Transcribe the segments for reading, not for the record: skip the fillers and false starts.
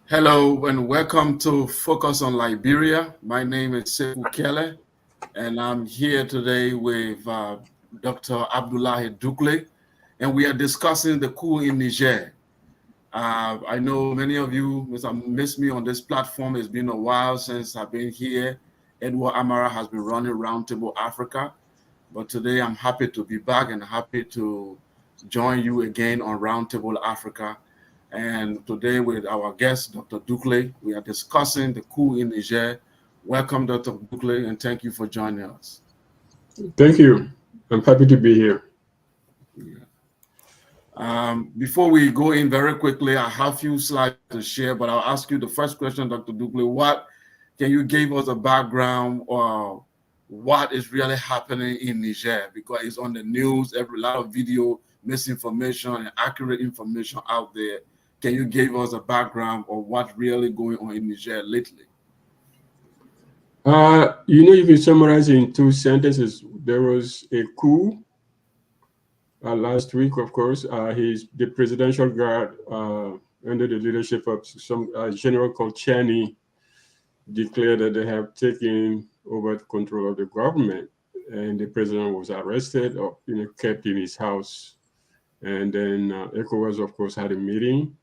Hello and welcome to Focus on Liberia. My name is Sekou Keller, and I'm here today with Dr. Abdoulaye Dukule, and we are discussing the coup in Niger. I know many of you missed me on this platform. It's been a while since I've been here. Edward Amara has been running Roundtable Africa, but today I'm happy to be back and happy to join you again on Roundtable Africa. And today with our guest, Dr. Dukule, we are discussing the coup in Niger. Welcome, Dr. Dukule, and thank you for joining us. Thank you. I'm happy to be here. Yeah. Before we go in very quickly, I have a few slides to share, but I'll ask you the first question, Dr. Dukule. Can you give us a background or what is really happening in Niger? Because it's on the news, every lot of video, misinformation and accurate information out there. Can you give us a background of what's really going on in Niger lately? You can summarize it in 2 sentences. There was a coup last week, of course. The presidential guard, under the leadership of some general called Chani, declared that they have taken over control of the government, and the president was arrested or kept in his house. And then Ecowas, of course, had a meeting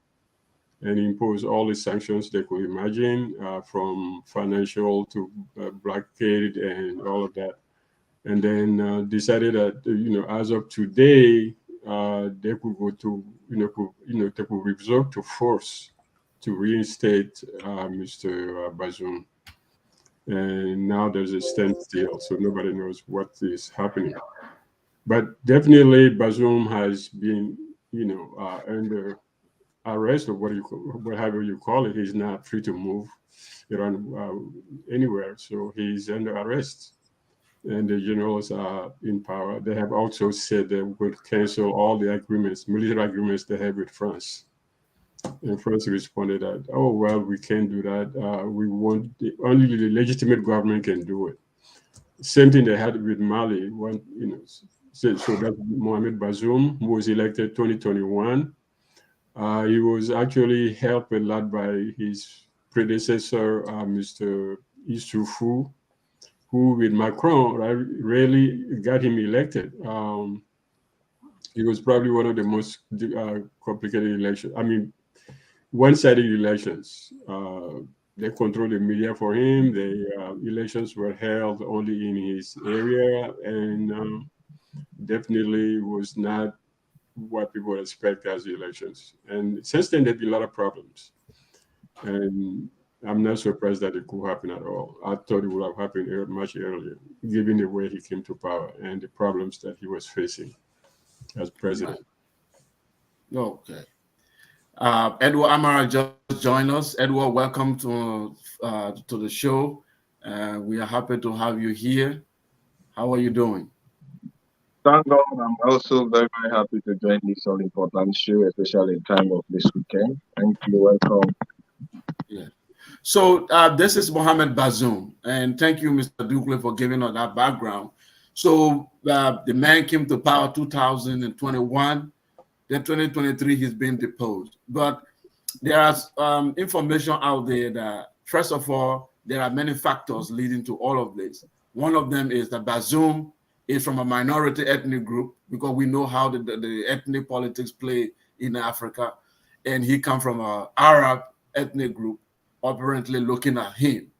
and imposed all the sanctions they could imagine, from financial to blockade and all of that. And then decided that as of today, they could go to they could resort to force to reinstate Mr. Bazoum. And now there's a standstill, so nobody knows what is happening. But definitely, Bazoum has been, under arrest or whatever you call it. He's not free to move around anywhere, so he's under arrest. And the generals are in power. They have also said they would cancel all the agreements, military agreements they have with France. And France responded that, oh, well, we can't do that. We want only the legitimate government can do it. Same thing they had with Mali. So that's Mohamed Bazoum, who was elected 2021. He was actually helped a lot by his predecessor, Mr. Issoufou, who with Macron really got him elected. It was probably one of the most complicated elections. I mean, one-sided elections. They controlled the media for him. The elections were held only in his area, and definitely was not what people expect as the elections. And since then, there've been a lot of problems. And I'm not surprised that it could happen at all. I thought it would have happened much earlier, given the way he came to power and the problems that he was facing as president. Okay. Edward Amara just joined us. Edward, welcome to the show. We are happy to have you here. How are you doing? Thank God, I'm also very, very happy to join this all important show, especially in time of this weekend. Thank you. Welcome. Yeah. So this is Mohamed Bazoum, and thank you, Mr. Dukule, for giving us that background. So the man came to power 2021. Then 2023, he's been deposed. But there are information out there that, first of all, there are many factors leading to all of this. One of them is that Bazoum is from a minority ethnic group, because we know how the ethnic politics play in Africa. And he comes from an Arab ethnic group, apparently looking at him.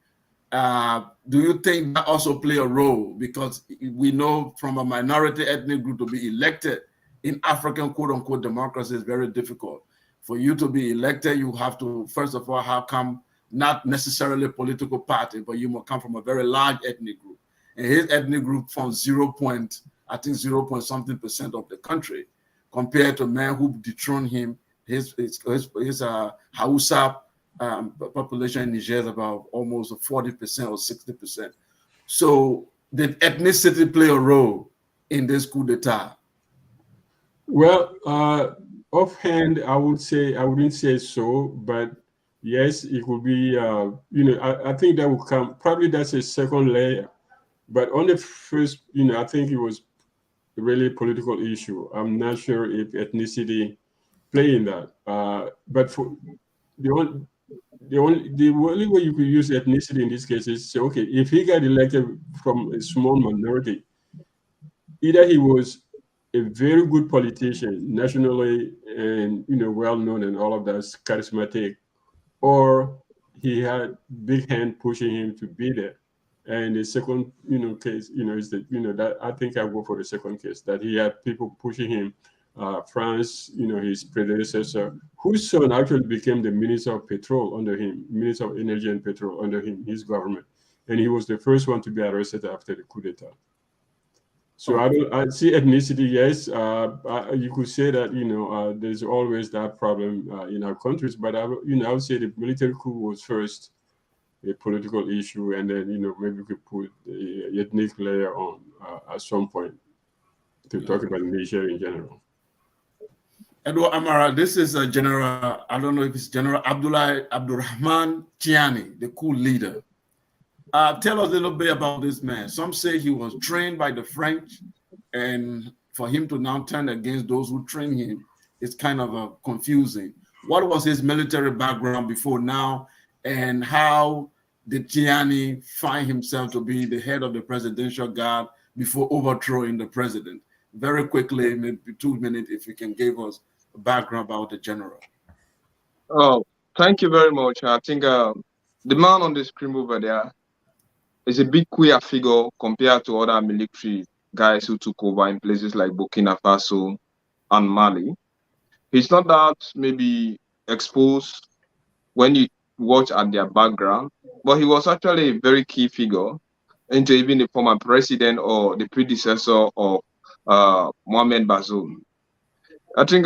Do you think that also play a role? Because we know from a minority ethnic group to be elected in African quote-unquote democracy is very difficult. For you to be elected, you have to, first of all, have come not necessarily a political party, but you must come from a very large ethnic group. And his ethnic group forms 0 point something% of the country, compared to men who dethroned him. His Hausa population in Niger is about almost 40% or 60%. So did ethnicity play a role in this coup d'etat? Well, offhand, I wouldn't say so, but yes, it would be, I think that would come, probably that's a second layer. But on the first, I think it was really a political issue. I'm not sure if ethnicity play in that. But for the only way you could use ethnicity in this case is say, okay, if he got elected from a small minority, either he was a very good politician, nationally and well known and all of that, charismatic, or he had big hand pushing him to be there. And the second, case, is that that I think I go for the second case, that he had people pushing him. France, his predecessor, whose son actually became the Minister of Petrol under him, Minister of Energy and Petrol under him, his government, and he was the first one to be arrested after the coup d'etat. So I see ethnicity, yes. You could say that there's always that problem in our countries, but I would say the military coup was first a political issue, and then maybe we could put the ethnic layer on at some point to talk about Niger in general. Edward Amara, this is a General, I don't know if it's General Abdoulaye Abdurrahman Tiani, the coup leader. Tell us a little bit about this man. Some say he was trained by the French, and for him to now turn against those who trained him, it's kind of confusing. What was his military background before now, and how did Tiani find himself to be the head of the presidential guard before overthrowing the president? Very quickly, maybe 2 minutes, if you can give us a background about the general. Oh, thank you very much. I think the man on the screen over there is a big queer figure compared to other military guys who took over in places like Burkina Faso and Mali. He's not that maybe exposed when you watch at their background, but he was actually a very key figure into even the former president or the predecessor of Mohamed Bazoum. I think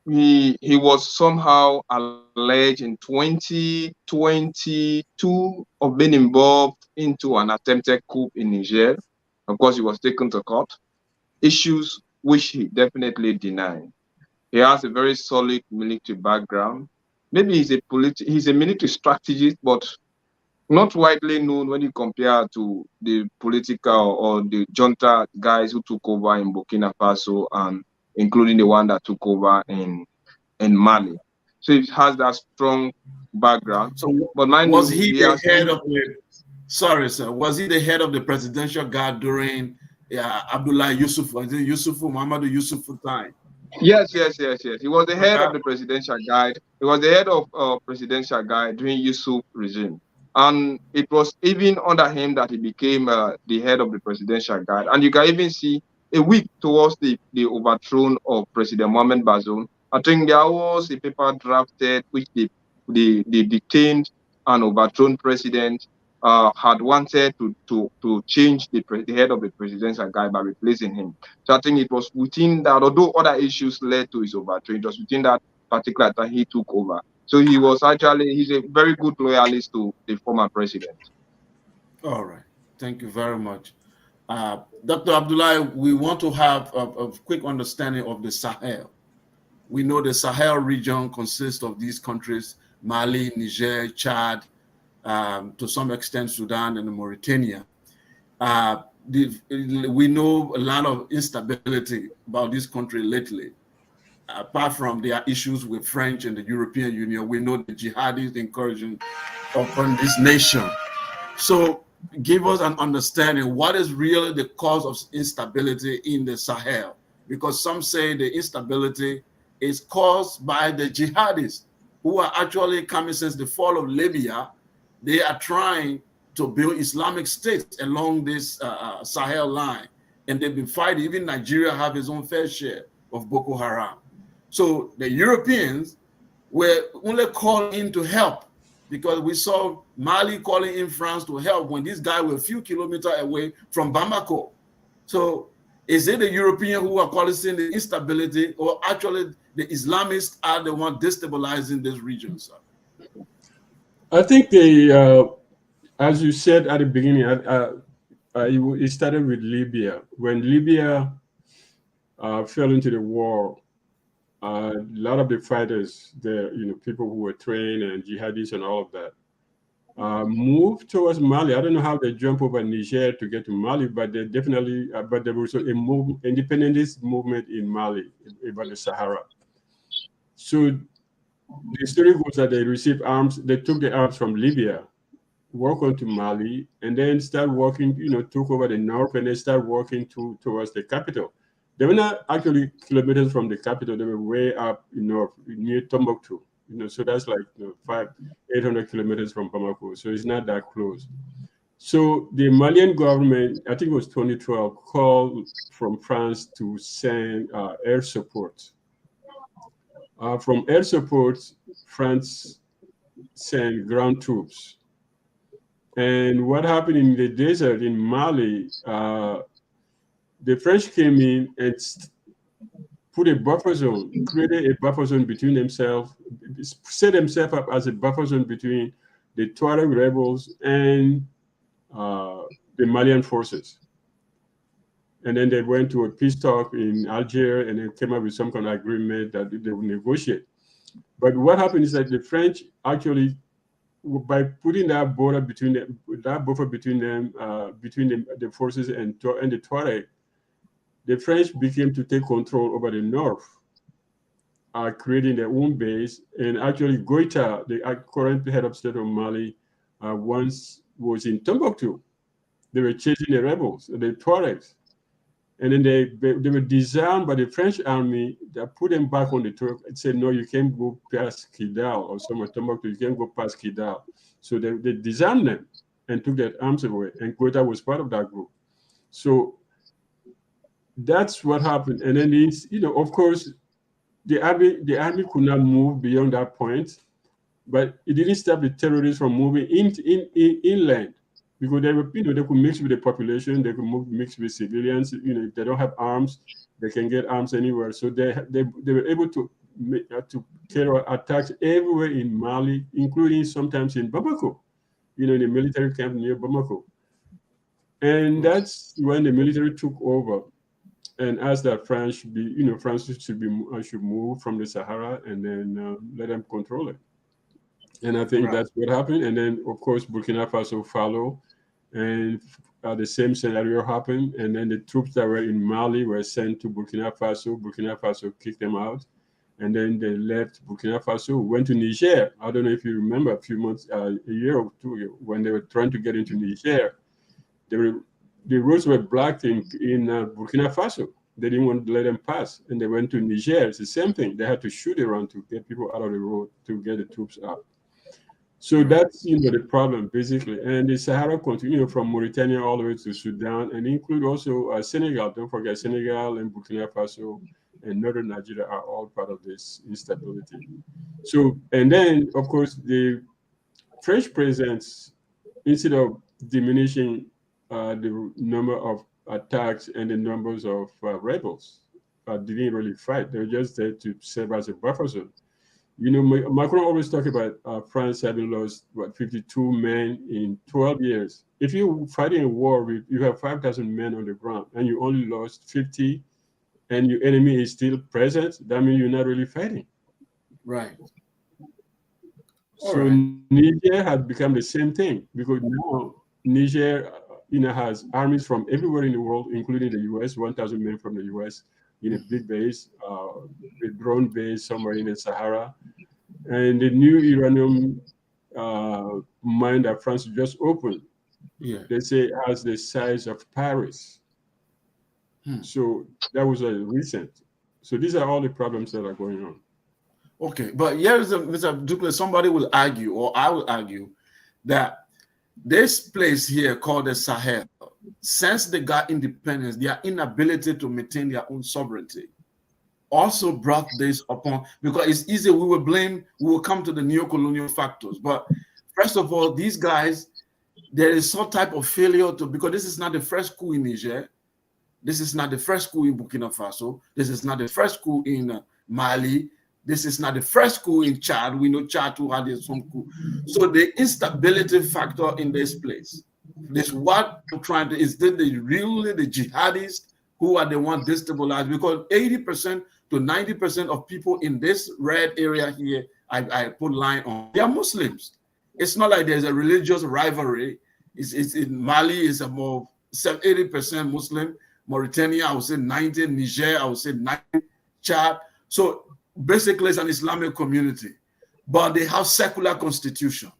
he was somehow alleged in 2022 of being involved into an attempted coup in Niger. Of course, he was taken to court. Issues which he definitely denied. He has a very solid military background. Maybe he's a military strategist, but not widely known when you compare to the political or the junta guys who took over in Burkina Faso, and including the one that took over in Mali. So it has that strong background. So but was he the head of the? Sorry, sir. Was he the head of the presidential guard during Abdoulaye Yusuf? Was it Muhammadu Yusufu time? Yes. He was the head of the presidential guide. He was the head of presidential guide during Yusuf regime. And it was even under him that he became the head of the presidential guard. And you can even see a week towards the overthrow of President Mohamed Bazoum, I think there was a paper drafted which the detained and overthrown president had wanted to change the head of the presidential guy by replacing him. So I think it was within that, although other issues led to his overthrow, it was within that particular time he took over. So he's a very good loyalist to the former president. All right. Thank you very much. Dr. Abdoulaye, we want to have a quick understanding of the Sahel. We know the Sahel region consists of these countries, Mali, Niger, Chad, to some extent Sudan and Mauritania. We know a lot of instability about this country lately. Apart from their issues with French and the European Union, we know the jihadist incursion upon this nation. So give us an understanding, what is really the cause of instability in the Sahel? Because some say the instability is caused by the jihadists who are actually coming since the fall of Libya. They are trying to build Islamic states along this Sahel line. And they've been fighting. Even Nigeria have its own fair share of Boko Haram. So the Europeans were only called in to help, because we saw Mali calling in France to help when this guy was a few kilometers away from Bamako. So is it the Europeans who are causing the instability, or actually the Islamists are the ones destabilizing this region, sir? I think as you said at the beginning, it started with Libya. When Libya fell into the war, a lot of the fighters there, people who were trained and jihadis and all of that, moved towards Mali. I don't know how they jumped over Niger to get to Mali, but they definitely, but there was a independentist movement in Mali about the Sahara. So the story goes that they received arms, they took the arms from Libya, walked on to Mali, and then started walking, took over the north, and they started walking towards the capital. They were not actually kilometers from the capital. They were way up north, near Timbuktu. So that's like 800 kilometers from Bamako. So it's not that close. So the Malian government, I think it was 2012, called from France to send air support. From air support, France sent ground troops. And what happened in the desert in Mali, the French came in and put a buffer zone, created a buffer zone between themselves, set themselves up as a buffer zone between the Tuareg rebels and the Malian forces. And then they went to a peace talk in Algiers, and they came up with some kind of agreement that they would negotiate. But what happened is that the French actually, by putting that border between them, that buffer between them, between the forces and the Tuareg, the French became to take control over the north, creating their own base. And actually, Goïta, the current head of state of Mali, once was in Timbuktu. They were chasing the rebels, the Tuaregs. And then they were disarmed by the French army that put them back on the track and said, no, you can't go past Kidal or somewhere, Timbuktu, you can't go past Kidal. So they disarmed them and took their arms away. And Goïta was part of that group. So that's what happened. And then of course, the army could not move beyond that point, but it didn't stop the terrorists from moving inland, because they were, they could mix with the population, they could mix with civilians. If they don't have arms, they can get arms anywhere. So they were able to carry attacks everywhere in Mali, including sometimes in Bamako, in the military camp near Bamako. And that's when the military took over and asked that France should move from the Sahara and then let them control it. And I think that's what happened. And then, of course, Burkina Faso followed, and the same scenario happened. And then the troops that were in Mali were sent to Burkina Faso. Burkina Faso kicked them out. And then they left Burkina Faso, went to Niger. I don't know if you remember a few months, a year or two, when they were trying to get into Niger. The roads were blocked in Burkina Faso. They didn't want to let them pass. And they went to Niger. It's the same thing. They had to shoot around to get people out of the road to get the troops out. So that's the problem basically, and the Sahara continue from Mauritania all the way to Sudan, and include also Senegal. Don't forget Senegal and Burkina Faso and northern Nigeria are all part of this instability. So, and then of course the French presence, instead of diminishing the number of attacks and the numbers of rebels, didn't really fight. They were just there to serve as a buffer zone. Macron always talk about France having lost 52 men in 12 years. If you're fighting a war with you have 5,000 men on the ground and you only lost 50, and your enemy is still present, that means you're not really fighting. Right. So Niger has become the same thing, because now Niger, has armies from everywhere in the world, including the U.S. 1,000 men from the U.S. in a big base, a drone base somewhere in the Sahara, and the new uranium mine that France just opened. Yeah. They say it has the size of Paris. So that was a recent. So these are all the problems that are going on. Okay, but here is Mr. Dukule, somebody will argue, or I will argue, that this place here called the Sahel, since they got independence, their inability to maintain their own sovereignty also brought this upon, because it's easy, we will come to the neo-colonial factors. But first of all, these guys, there is some type of failure because this is not the first coup in Niger. This is not the first coup in Burkina Faso. This is not the first coup in Mali. This is not the first coup in Chad. We know Chad too had some coup. So the instability factor in this place, this what I'm trying to, is that really the jihadists who are the ones destabilized, because 80% to 90% of people in this red area here, I put line on, they are Muslims. It's not like there's a religious rivalry. It's in Mali is about 80% Muslim. Mauritania, I would say 90. Niger, I would say 90. Chad. So basically, it's an Islamic community, but they have secular constitution.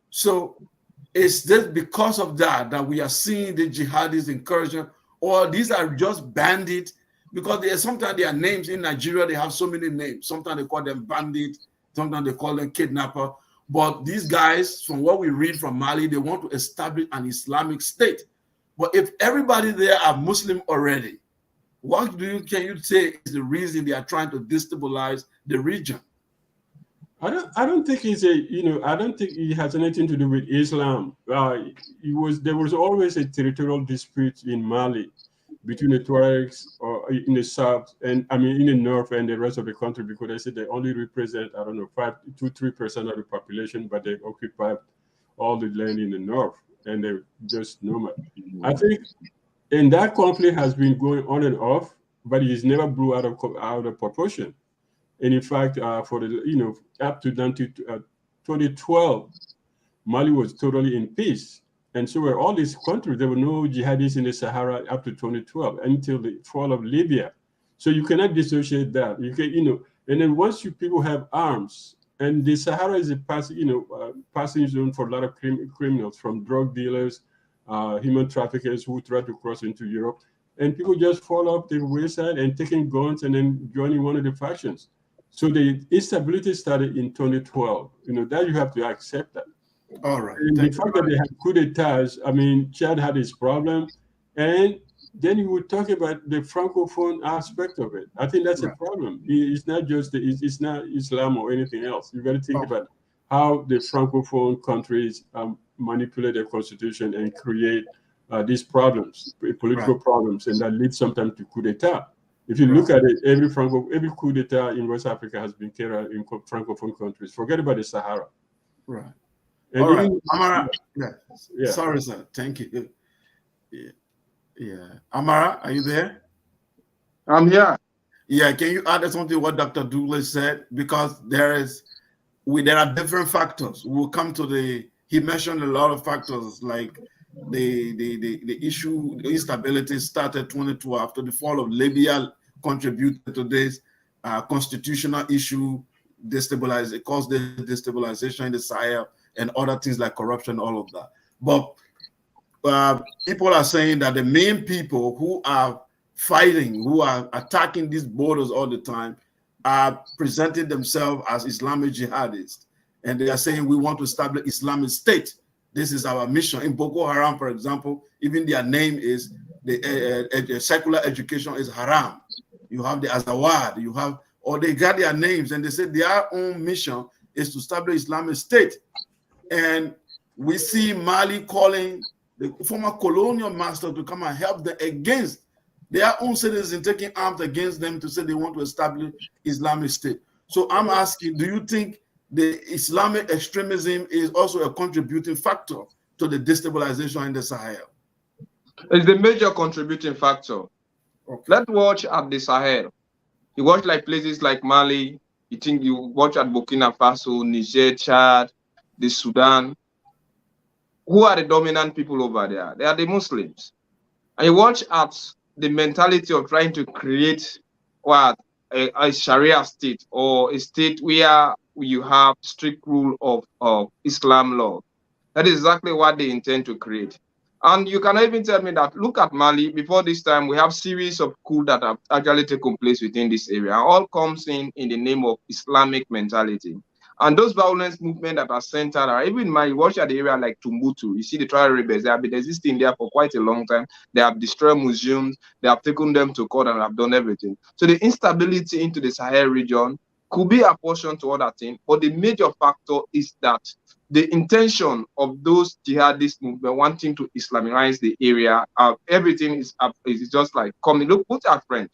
So is this because of that we are seeing the jihadis encouraging, or these are just bandits? Because sometimes their names in Nigeria, they have so many names. Sometimes they call them bandit, sometimes they call them kidnapper. But these guys, from what we read from Mali, they want to establish an Islamic state. But if everybody there are Muslim already, what can you say is the reason they are trying to destabilize the region? I don't think I don't think it has anything to do with Islam. There was always a territorial dispute in Mali between the Tuaregs or in the south, and in the north and the rest of the country, because they said they only represent 2-3% of the population, but they occupy all the land in the north, and they're just nomad. I think, and that conflict has been going on and off, but it is never blew out of proportion. And in fact, for the up to 2012, Mali was totally in peace, and so were all these countries. There were no jihadis in the Sahara up to 2012 until the fall of Libya. So you cannot dissociate that. You can, and then once people have arms, and the Sahara is a passing zone for a lot of criminals, from drug dealers, human traffickers who try to cross into Europe, and people just fall off the wayside and taking guns and then joining one of the factions. So the instability started in 2012. That you have to accept that. All right. And the fact that they had coup d'etats, Chad had its problem, and then you would talk about the francophone aspect of it. I think that's a problem. It's not just it's not Islam or anything else. You got to think about how the francophone countries manipulate their constitution and create these problems, political problems, and that leads sometimes to coup d'etat. If you look at it, every coup d'etat in West Africa has been carried out in francophone countries. Forget about the Sahara. Right. And all right, Amara. Yeah. Sorry, sir. Thank you. Yeah. Amara, are you there? I'm here. Yeah. Can you add something to what Dr. Dukule said? Because there are different factors. We'll come to he mentioned a lot of factors, like the issue, the instability started 2012 after the fall of Libya contributed to this constitutional issue, it caused the destabilization in the Sahel and other things like corruption, all of that. But people are saying that the main people who are fighting, who are attacking these borders all the time, are presenting themselves as Islamic jihadists. and they are saying we want to establish Islamic State. This is our mission. In Boko Haram, for example, even their name is the secular education is haram. You have the Azawad, you have, or they got their names and they say their own mission is to establish Islamic State. And we see Mali calling the former colonial master to come and help them against their own citizens, taking arms against them to say they want to establish Islamic State. So I'm asking, do you think the Islamic extremism is also a contributing factor to the destabilization in the Sahel? It's the major contributing factor. Okay. Let's watch at the Sahel. You watch like places like Mali, you watch at Burkina Faso, Niger, Chad, the Sudan. Who are the dominant people over there? They are the Muslims. And you watch at the mentality of trying to create what a Sharia state, or a state where you have strict rule of Islam law. That is exactly what they intend to create. And you can even tell me that, look at Mali, before this time, we have series of coups that have actually taken place within this area. All comes in the name of Islamic mentality. And those violence movements that are centered are, even in Mali, watch at the area like Tumbutu. You see the tribal rebels, they have been existing there for quite a long time. They have destroyed museums, they have taken them to court and have done everything. So the instability into the Sahel region could be apportioned to other things, but the major factor is that the intention of those jihadist movement wanting to Islamize the area, everything is just like coming. Look, put our friend.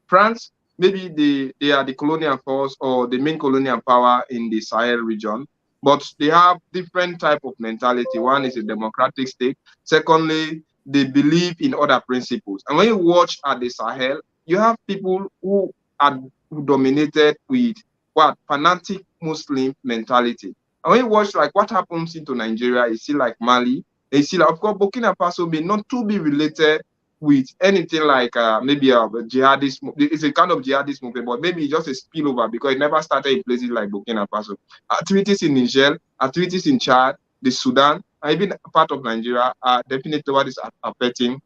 France, maybe they are the colonial force or the main colonial power in the Sahel region, but they have different type of mentality. One is a democratic state. Secondly, they believe in other principles. And when you watch at the Sahel, you have people who are dominated with what fanatic Muslim mentality. And when you watch like what happens into Nigeria, you see like Mali, you see like, of course, Burkina Faso may not to be related with anything like maybe a jihadist. It's a kind of jihadist movement, but maybe it's just a spillover because it never started in places like Burkina Faso. Activities in Niger, activities in Chad, the Sudan, and even part of Nigeria are definitely what is affecting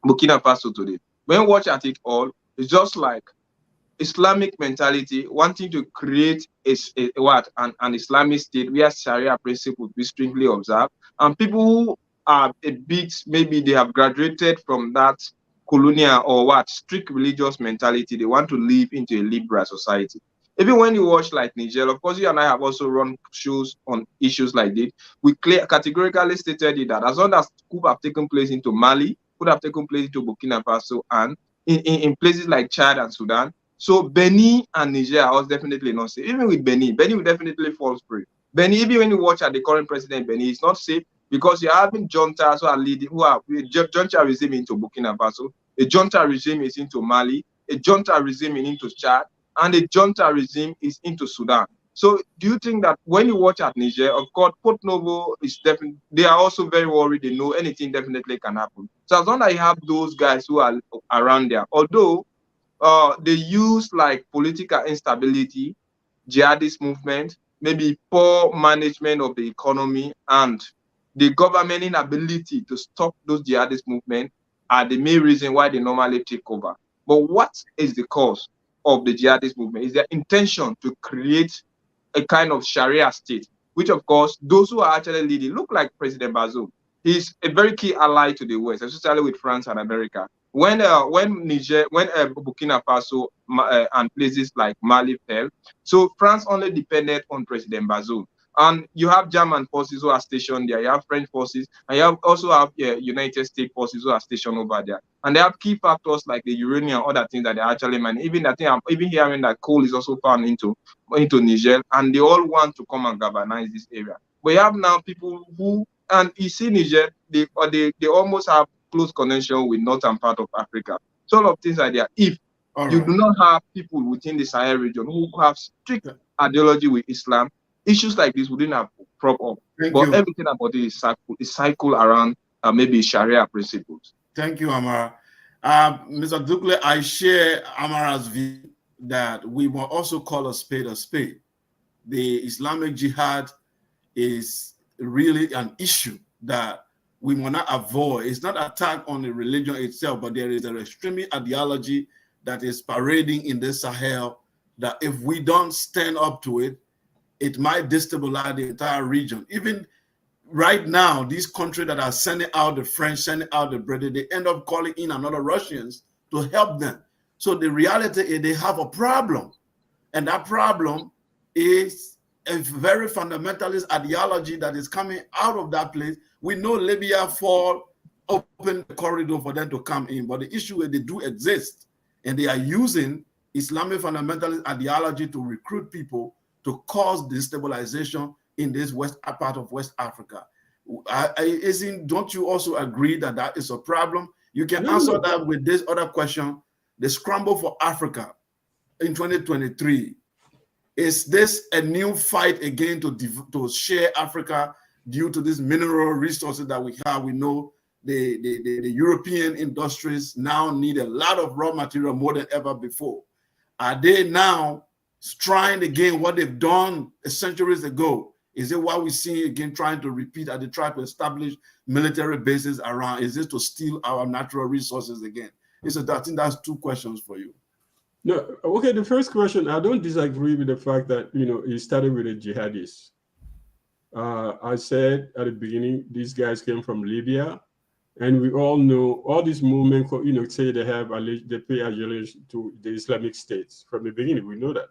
Burkina Faso today. When you watch at it all, it's just like Islamic mentality wanting to create an Islamic state where Sharia principles be strictly observed, and people who are a bit, maybe they have graduated from that colonial or strict religious mentality, they want to live into a liberal society. Even when you watch like Niger, of course, you and I have also run shows on issues like this. We categorically stated that as long as coup have taken place into Mali, could have taken place into Burkina Faso, and in places like Chad and Sudan. So Benin and Niger are definitely not safe. Even with Benin will definitely fall prey. Benin, even when you watch at the current president, Benin is not safe because you're having juntas who are leading, who are junta regime into Burkina Faso, a junta regime is into Mali, a junta regime is into Chad, and a junta regime is into Sudan. So do you think that when you watch at Niger, of course, Port Novo is definitely, they are also very worried, they know anything definitely can happen. So as long as you have those guys who are around there, although they use like political instability, jihadist movement, maybe poor management of the economy, and the government inability to stop those jihadist movements are the main reason why they normally take over. But what is the cause of the jihadist movement? Is their intention to create a kind of Sharia state, which of course, those who are actually leading look like President Bazoum. He's a very key ally to the West, especially with France and America. When Niger, when Burkina Faso and places like Mali fell, so France only depended on President Bazoum. And you have German forces who are stationed there, you have French forces, and you also have United States forces who are stationed over there. And they have key factors like the uranium and other things that they actually mine. Even I think I'm even hearing that coal is also found into Niger, and they all want to come and governize this area. We have now people who, and you see Niger, they almost have close connection with northern part of Africa. So a lot of things are there. If you do not have people within the Sahel region who have strict ideology with Islam, issues like this wouldn't have prop up. But everything about it is cycle around maybe Sharia principles. Thank you, Amara. Mr. Dukule, I share Amara's view that we will also call a spade a spade. The Islamic Jihad is really an issue that we will not avoid. It's not an attack on the religion itself, but there is an extreme ideology that is parading in the Sahel that if we don't stand up to it, it might destabilize the entire region. Even right now, these countries that are sending out the French, sending out the British, they end up calling in another Russians to help them. So the reality is they have a problem. And that problem is a very fundamentalist ideology that is coming out of that place. We know Libya open the corridor for them to come in, but the issue is they do exist, and they are using Islamic fundamentalist ideology to recruit people to cause destabilization in this part of West Africa. Don't you also agree that that is a problem? You can answer that with this other question. The scramble for Africa in 2023, is this a new fight again to share Africa due to these mineral resources that we have? We know the European industries now need a lot of raw material more than ever before. Are they now trying again what they've done centuries ago? Is it what we see again trying to repeat as they try to establish military bases around? Is it to steal our natural resources again? I think that's two questions for you. No, okay, the first question, I don't disagree with the fact that, it started with the jihadists. I said at the beginning, these guys came from Libya, and we all know all this movement, say they pay allegiance to the Islamic states. From the beginning, we know that.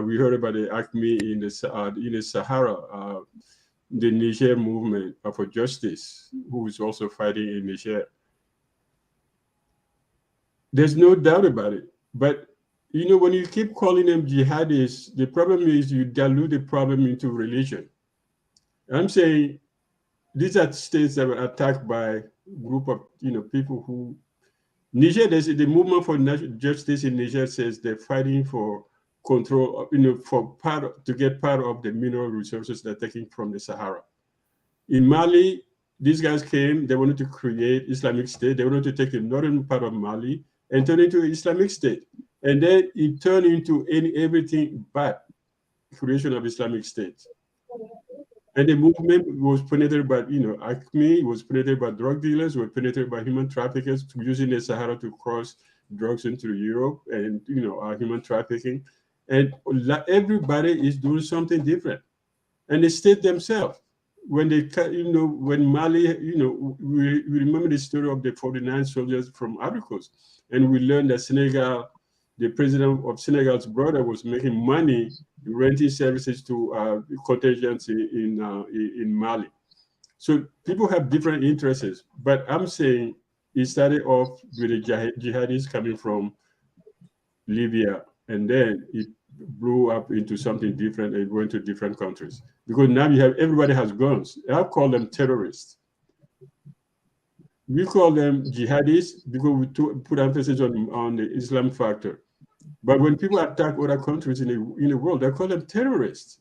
We heard about the ACME in the Sahara, the Niger movement for justice, who is also fighting in Niger. There's no doubt about it. But, when you keep calling them jihadists, the problem is you dilute the problem into religion. I'm saying these are states that were attacked by a group of, people who... Niger, the movement for justice in Niger says they're fighting for control, to get part of the mineral resources they're taking from the Sahara. In Mali, these guys came, they wanted to create Islamic State. They wanted to take the northern part of Mali and turn it into an Islamic State. And then it turned into everything but creation of Islamic State. And the movement was penetrated by, ACME, was penetrated by drug dealers, was penetrated by human traffickers using the Sahara to cross drugs into Europe and, human trafficking. And everybody is doing something different. And the state themselves, when they, when Mali, we remember the story of the 49 soldiers from Ivory Coast, and we learned that Senegal, the president of Senegal's brother, was making money renting services to contingents in Mali. So people have different interests, but I'm saying it started off with the jihadis coming from Libya, and then it blew up into something different and went to different countries. Because now everybody has guns. I call them terrorists. We call them jihadis because we put emphasis on the Islam factor. But when people attack other countries in the world, they call them terrorists.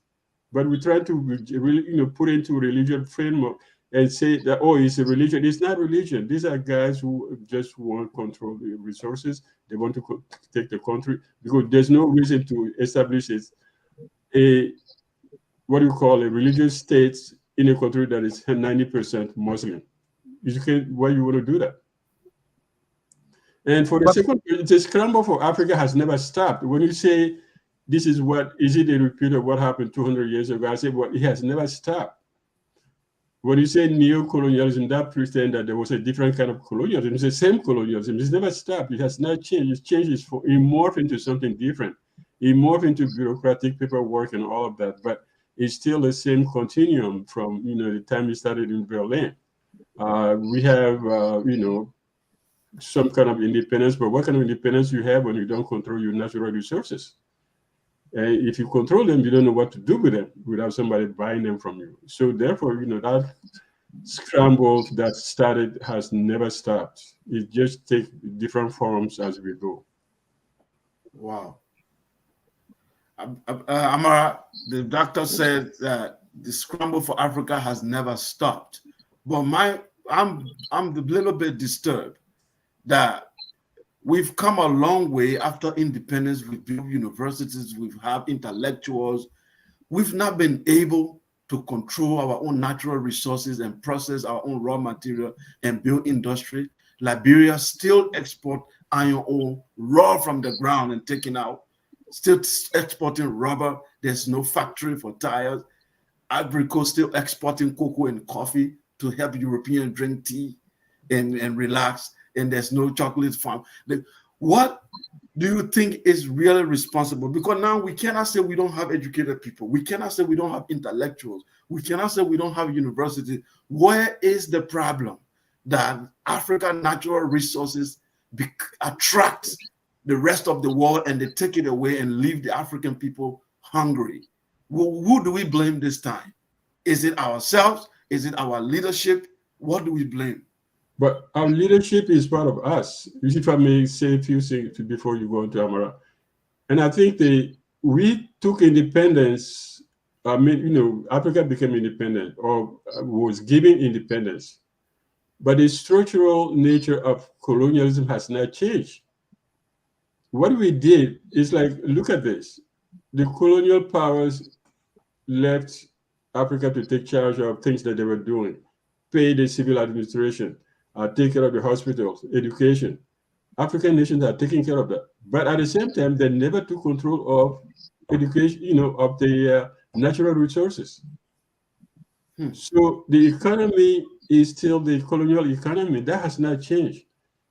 But we try to really, put into religion framework and say that, it's a religion. It's not religion. These are guys who just want to control the resources. They want to take the country because there's no reason to establish a religious state in a country that is 90% Muslim. Why you want to do that? And for the second, the scramble for Africa has never stopped. When you say is it a repeat of what happened 200 years ago? I say, it has never stopped. When you say neo-colonialism, that pretend that there was a different kind of colonialism. It's the same colonialism. It's never stopped. It has not changed. It's changed. It morphed into something different. It morphed into bureaucratic paperwork and all of that. But it's still the same continuum from the time it started in Berlin. We have some kind of independence, but what kind of independence you have when you don't control your natural resources? If you control them, you don't know what to do with them without somebody buying them from you. So therefore, that scramble that started has never stopped. It just takes different forms as we go. Wow. Amara, the doctor said that the scramble for Africa has never stopped. But I'm a little bit disturbed that we've come a long way after independence. We've built universities, we have intellectuals. We've not been able to control our own natural resources and process our own raw material and build industry. Liberia still export iron ore raw from the ground and taken out. still exporting rubber. There's no factory for tires. Ivory Coast still exporting cocoa and coffee to help Europeans drink tea and relax. And there's no chocolate farm. What do you think is really responsible? Because now we cannot say we don't have educated people. We cannot say we don't have intellectuals. We cannot say we don't have universities. Where is the problem that African natural resources attract the rest of the world and they take it away and leave the African people hungry? Who do we blame this time? Is it ourselves? Is it our leadership? What do we blame? But our leadership is part of us. If I may say a few things before you go into Amara. And I think we took independence. I mean, Africa became independent or was given independence. But the structural nature of colonialism has not changed. What we did is like, look at this. The colonial powers left Africa to take charge of things that they were doing, pay the civil administration, take care of the hospitals, education. African nations are taking care of that. But at the same time, they never took control of education, of the natural resources. So the economy is still the colonial economy. That has not changed.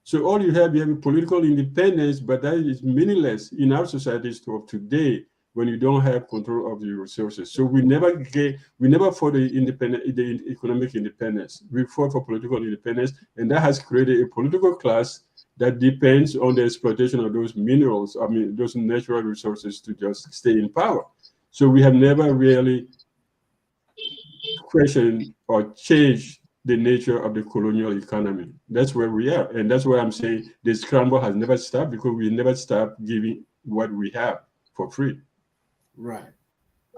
So all you have political independence, but that is meaningless in our societies of today when you don't have control of the resources. So we never fought the economic independence. We fought for political independence, and that has created a political class that depends on the exploitation of those minerals, those natural resources to just stay in power. So we have never really questioned or changed the nature of the colonial economy. That's where we are. And that's why I'm saying the scramble has never stopped, because we never stopped giving what we have for free. Right.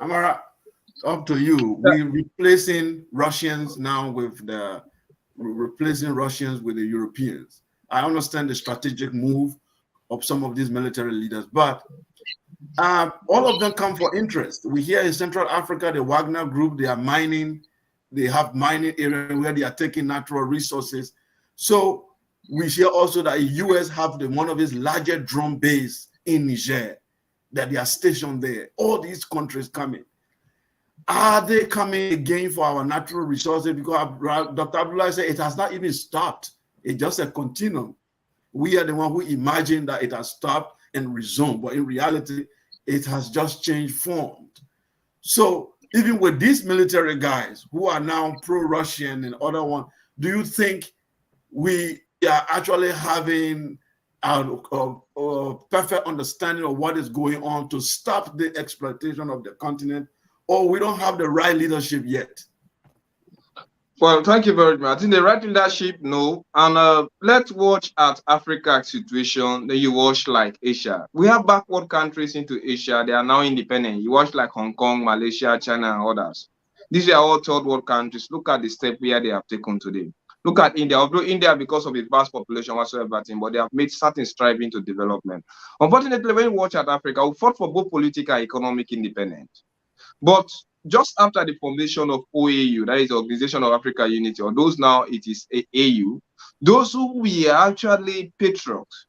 Amara, up to you. We're replacing Russians now with the Europeans. I understand the strategic move of some of these military leaders, but all of them come for interest. We hear in Central Africa, the Wagner group, they are mining. They have mining areas where they are taking natural resources. So we hear also that the U.S. have one of its largest drone base in Niger, that they are stationed there. All these countries coming. Are they coming again for our natural resources? Because Dr. Abdoulaye said it has not even stopped. It's just a continuum. We are the one who imagine that it has stopped and resumed, but in reality, it has just changed form. So even with these military guys who are now pro-Russian and other one, do you think we are actually having a perfect understanding of what is going on to stop the exploitation of the continent, or we don't have the right leadership yet? Well, thank you very much. I think the right leadership, no. And let's watch at Africa's situation. Then you watch like Asia. We have backward countries into Asia. They are now independent. You watch like Hong Kong, Malaysia, China, and others. These are all third world countries. Look at the step where they have taken today. Look at India. Although India, because of its vast population whatsoever, but they have made certain striving to development. Unfortunately, when you watch at Africa, we fought for both political and economic independence. But just after the formation of OAU, that is the Organization of African Unity, or those now it is AU, those who were actually patriots,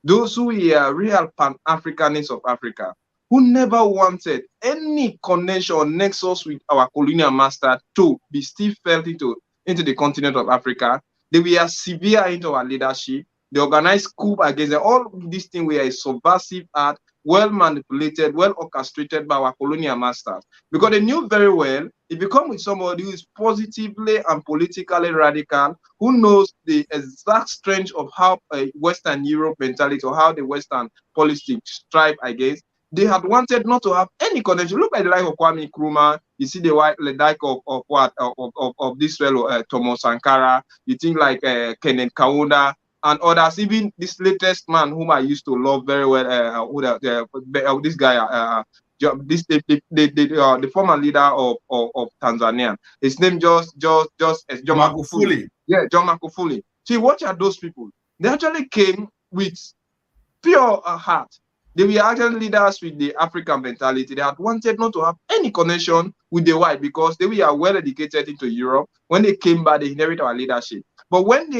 those who were real pan-Africanists of Africa, who never wanted any connection or nexus with our colonial master to be still felt into the continent of Africa, they were severe into our leadership. They organized coup against them. All these things were a subversive act, well manipulated, well orchestrated by our colonial masters. Because they knew very well, if you come with somebody who is positively and politically radical, who knows the exact strength of how a Western Europe mentality or how the Western policy strive against, they had wanted not to have any connection. Look at the life of Kwame Nkrumah. You see the like of this fellow Thomas Sankara. You think like Kenneth Kaunda and others. Even this latest man whom I used to love very well, this guy, the former leader of Tanzania. His name John Magufuli. Yeah, John Magufuli. See, watch out those people. They actually came with pure heart. They were actually leaders with the African mentality. They had wanted not to have any connection with the white because they were well educated into Europe. When they came back, they inherited our leadership. But when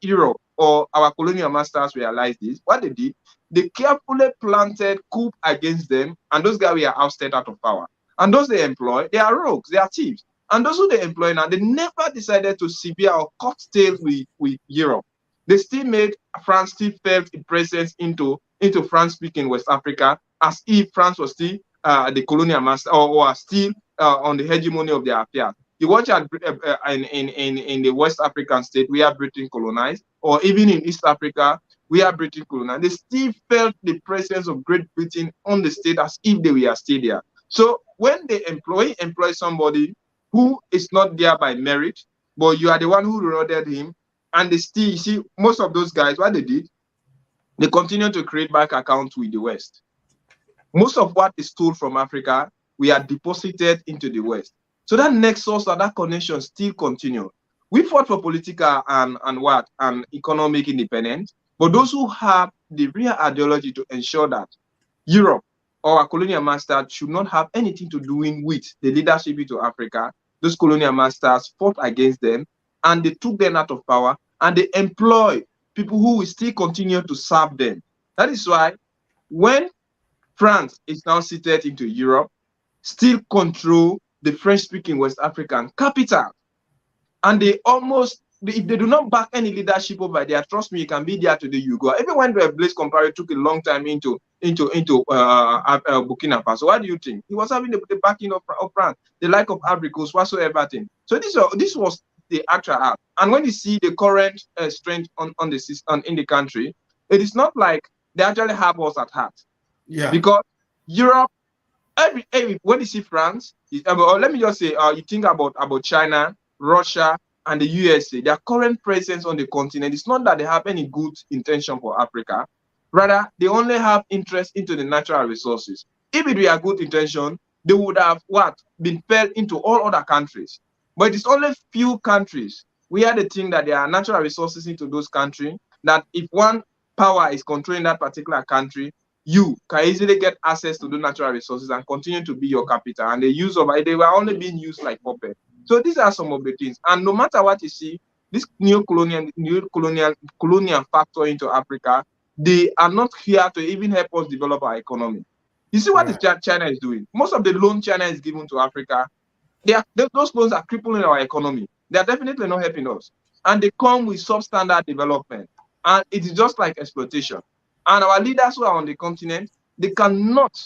Europe or our colonial masters realized this, what they did, they carefully planted coup against them, and those guys were ousted out of power. And those they employ, they are rogues, they are thieves. And those who they employ now, they never decided to severe or cut tails with Europe. They still made France still felt a presence into France-speaking West Africa, as if France was still the colonial master or still on the hegemony of their affairs. You watch in the West African state, we are Britain colonized, or even in East Africa, we are Britain colonized. They still felt the presence of Great Britain on the state as if they were still there. So when they employ somebody who is not there by merit, but you are the one who rewarded him, and they still, you see, most of those guys, what they did, they continue to create bank accounts with the West. Most of what is stole from Africa, we are deposited into the West. So that nexus or that connection still continue. We fought for political and economic independence, but those who have the real ideology to ensure that Europe or our colonial masters should not have anything to do with the leadership into Africa, those colonial masters fought against them, and they took them out of power, and they employ people who will still continue to serve them. That is why when France is now seated into Europe, still control the French-speaking West African capital, and they almost, if they do not back any leadership over there, trust me, you can be there today. You go. Even when Blaise Compaoré took a long time into Burkina Faso, what do you think? He was having the backing of France, the like of Abricos, whatsoever thing. So this was the actual act. And when you see the current strength on the system in the country, it is not like they actually have us at heart. Yeah. Because Europe, when you see France, or let me just say, you think about China, Russia, and the USA, their current presence on the continent, it's not that they have any good intention for Africa. Rather, they only have interest into the natural resources. If it were a good intention, they would have been fed into all other countries. But it's only few countries where they think that there are natural resources into those countries, that if one power is controlling that particular country, you can easily get access to the natural resources and continue to be your capital. And the use of it, they were only being used like puppets. So these are some of the things. And no matter what you see, this new colonial factor into Africa, they are not here to even help us develop our economy. You see what China is doing? Most of the loan China is giving to Africa, those loans are crippling our economy. They are definitely not helping us. And they come with substandard development. And it is just like exploitation. And our leaders who are on the continent, they cannot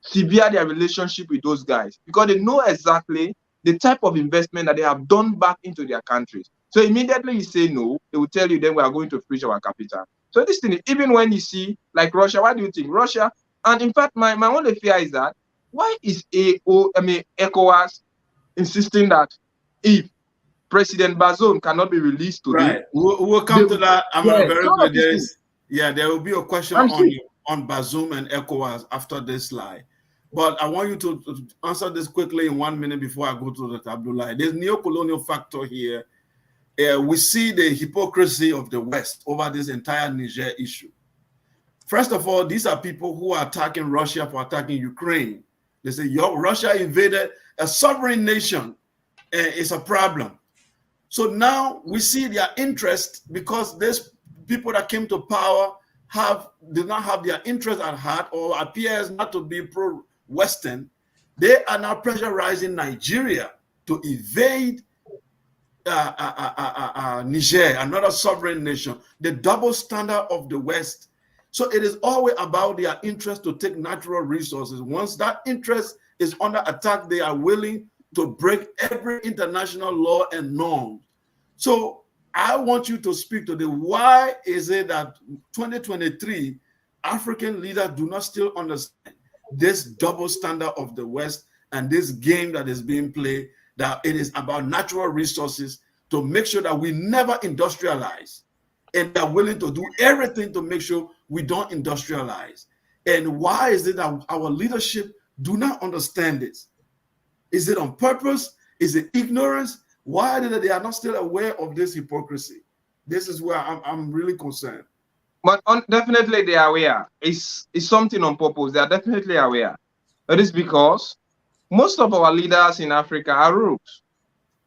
sever their relationship with those guys because they know exactly the type of investment that they have done back into their countries. So immediately you say no, they will tell you then we are going to freeze our capital. So this thing, even when you see like Russia, what do you think? Russia, and in fact, my only fear is that why is ECOWAS insisting that if President Bazoum cannot be released today? Right. We'll come to that. There will be a question on Bazoum and ECOWAS after this slide. But I want you to answer this quickly in 1 minute before I go to the Abdoulaye. There's neo-colonial factor here. We see the hypocrisy of the West over this entire Niger issue. First of all, these are people who are attacking Russia for attacking Ukraine. They say, Russia invaded a sovereign nation. It's a problem. So now we see their interest because these people that came to power did not have their interest at heart or appears not to be pro-Western. They are now pressurizing Nigeria to invade Niger, another sovereign nation, the double standard of the West. So it is always about their interest to take natural resources. Once that interest is under attack, they are willing to break every international law and norm. So I want you to speak to why is it that 2023 African leaders do not still understand this double standard of the West and this game that is being played, that it is about natural resources to make sure that we never industrialize, and they're willing to do everything to make sure we don't industrialize. And why is it that our leadership do not understand this? Is it on purpose? Is it ignorance? Why is it that they are not still aware of this hypocrisy? This is where I'm really concerned. But definitely they are aware. It's something on purpose. They are definitely aware. That is because most of our leaders in Africa are rogues.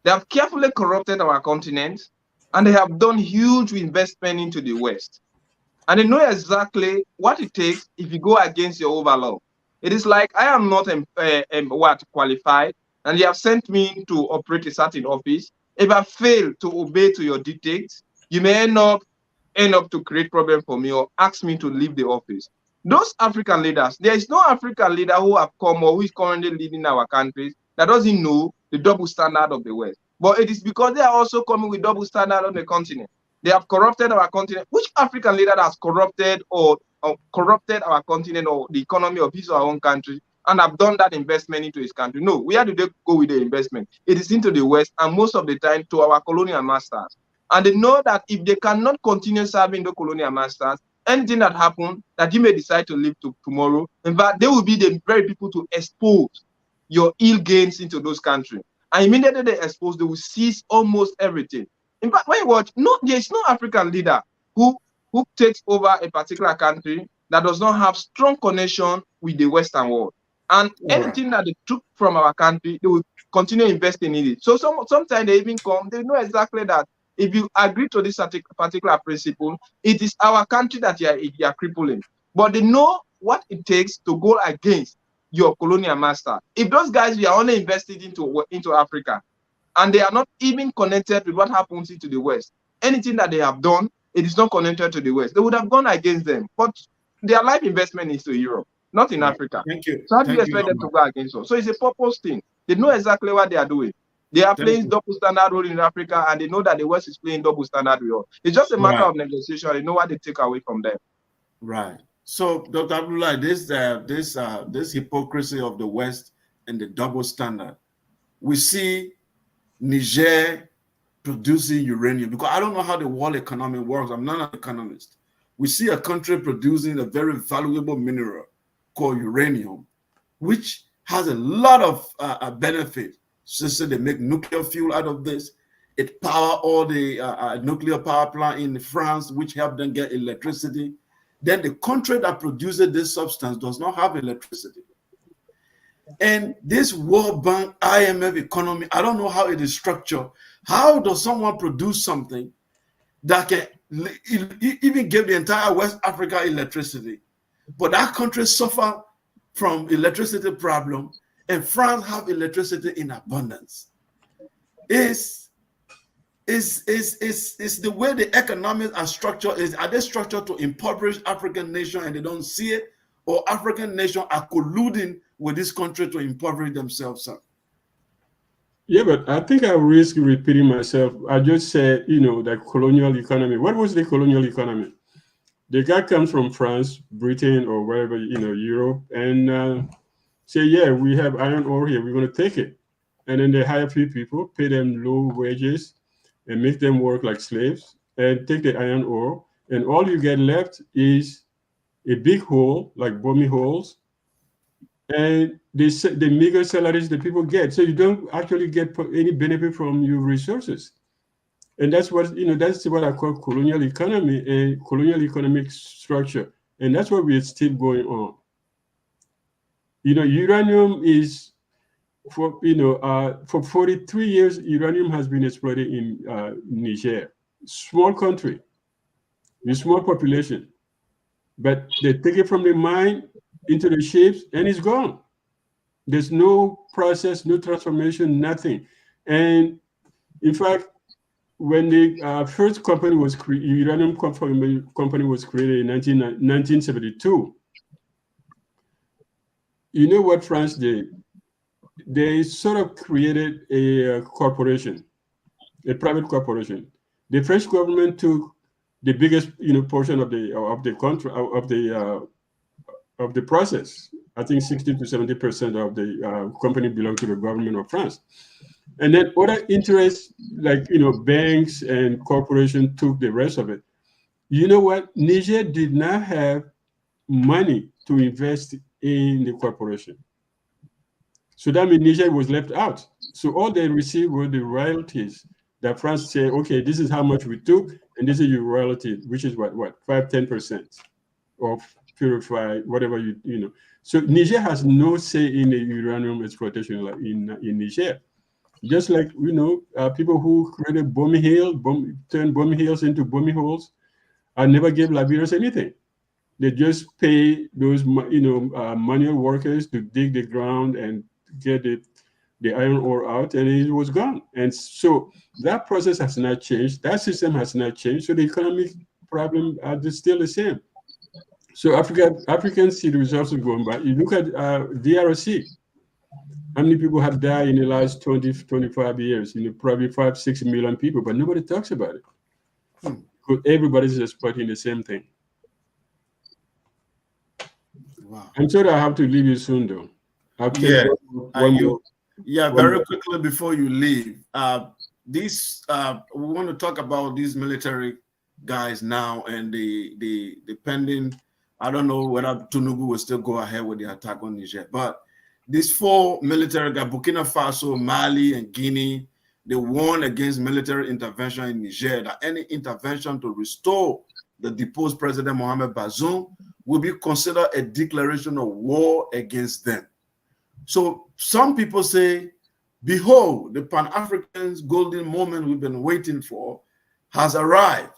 They have carefully corrupted our continent. and they have done huge investment into the West. And they know exactly what it takes if you go against your overlord. It is like I am not qualified, and you have sent me to operate a certain office. If I fail to obey to your dictates, you may end up to create problem for me or ask me to leave the office. Those African leaders, there is no African leader who have come or who is currently leading our countries that doesn't know the double standard of the West. But it is because they are also coming with double standard on the continent. They have corrupted our continent. Which African leader has corrupted or corrupted our continent or the economy of his or our own country and have done that investment into his country? No, where do they go with the investment? It is into the West, and most of the time to our colonial masters. And they know that if they cannot continue serving the colonial masters, anything that happens, that you may decide to leave tomorrow, in fact, they will be the very people to expose your ill gains into those countries. And immediately they expose, they will seize almost everything. In fact, when you watch, there is no African leader who takes over a particular country that does not have strong connection with the Western world. And anything that they took from our country, they will continue investing in it. So sometimes they even come, they know exactly that if you agree to this particular principle, it is our country that you are crippling. But they know what it takes to go against your colonial master. If those guys we are only invested into Africa, and they are not even connected with what happens into the West, anything that they have done, it is not connected to the West. They would have gone against them. But their life investment is to Europe, not in Africa. Thank you. So how do you expect them to go against us? So it's a purpose thing. They know exactly what they are doing. They are playing double standard role in Africa, and they know that the West is playing double standard role. It's just a matter of negotiation. They know what they take away from them. Right. So, Dr. Abdoulaye, this hypocrisy of the West and the double standard, we see Niger producing uranium, because I don't know how the world economy works. I'm not an economist. We see a country producing a very valuable mineral called uranium, which has a lot of benefit. So they make nuclear fuel out of this. It power all the nuclear power plant in France, which help them get electricity. Then the country that produces this substance does not have electricity. And this World Bank, IMF economy, I don't know how it is structured. How does someone produce something that can even give the entire West Africa electricity, but that country suffer from electricity problem, and France have electricity in abundance? Is the way the economics are structured, are they structured to impoverish African nations and they don't see it, or African nations are colluding with this country to impoverish themselves, sir? Yeah, but I think I risk repeating myself. I just said, that colonial economy. What was the colonial economy? The guy comes from France, Britain, or wherever, Europe, and say, yeah, we have iron ore here, we're going to take it. And then they hire a few people, pay them low wages, and make them work like slaves, and take the iron ore. And all you get left is a big hole, like bommy holes, and the meager salaries that people get. So you don't actually get any benefit from your resources. And that's what I call colonial economy and colonial economic structure. And that's what we're still going on. Uranium is for 43 years, uranium has been exploited in Niger. Small country, with small population. But they take it from the mine into the ships, and it's gone. There's no process, no transformation, nothing. And in fact, when the first company was uranium company was created in 1972, you know what France did? They sort of created a corporation, a private corporation. The French government took the biggest, portion of the process. I think 60 to 70% of the company belonged to the government of France. And then other interests, like banks and corporations, took the rest of it. You know what? Niger did not have money to invest in the corporation. So that means Niger was left out. So all they received were the royalties that France said, okay, this is how much we took, and this is your royalty, which is what 5-10% of purified, whatever you know. So Niger has no say in the uranium exploitation in Niger. Just like, people who created turned bomb hills into bomb holes, and never gave Liberians anything. They just pay those, manual workers to dig the ground and get the iron ore out, and it was gone. And so that process has not changed. That system has not changed. So the economic problem is still the same. So Africans see the results of going back. You look at DRC. How many people have died in the last 20, 25 years? Probably 5, 6 million people, but nobody talks about it. Because everybody's exploiting the same thing. Wow. I'm sorry I have to leave you soon, though. I'll take one more. Very quickly before you leave, we want to talk about these military guys now and the pending. I don't know whether Tinubu will still go ahead with the attack on Niger, but these 4 military guys, Burkina Faso, Mali, and Guinea, they warned against military intervention in Niger, that any intervention to restore the deposed President Mohamed Bazoum will be considered a declaration of war against them. So some people say, behold, the Pan-African's golden moment we've been waiting for has arrived.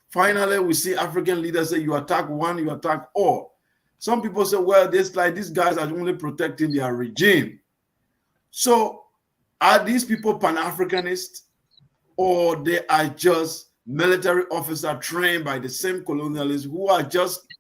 Finally, we see African leaders say, you attack one, you attack all. Some people say, well, these guys are only protecting their regime. So are these people Pan-Africanists, or they are just military officers trained by the same colonialists who are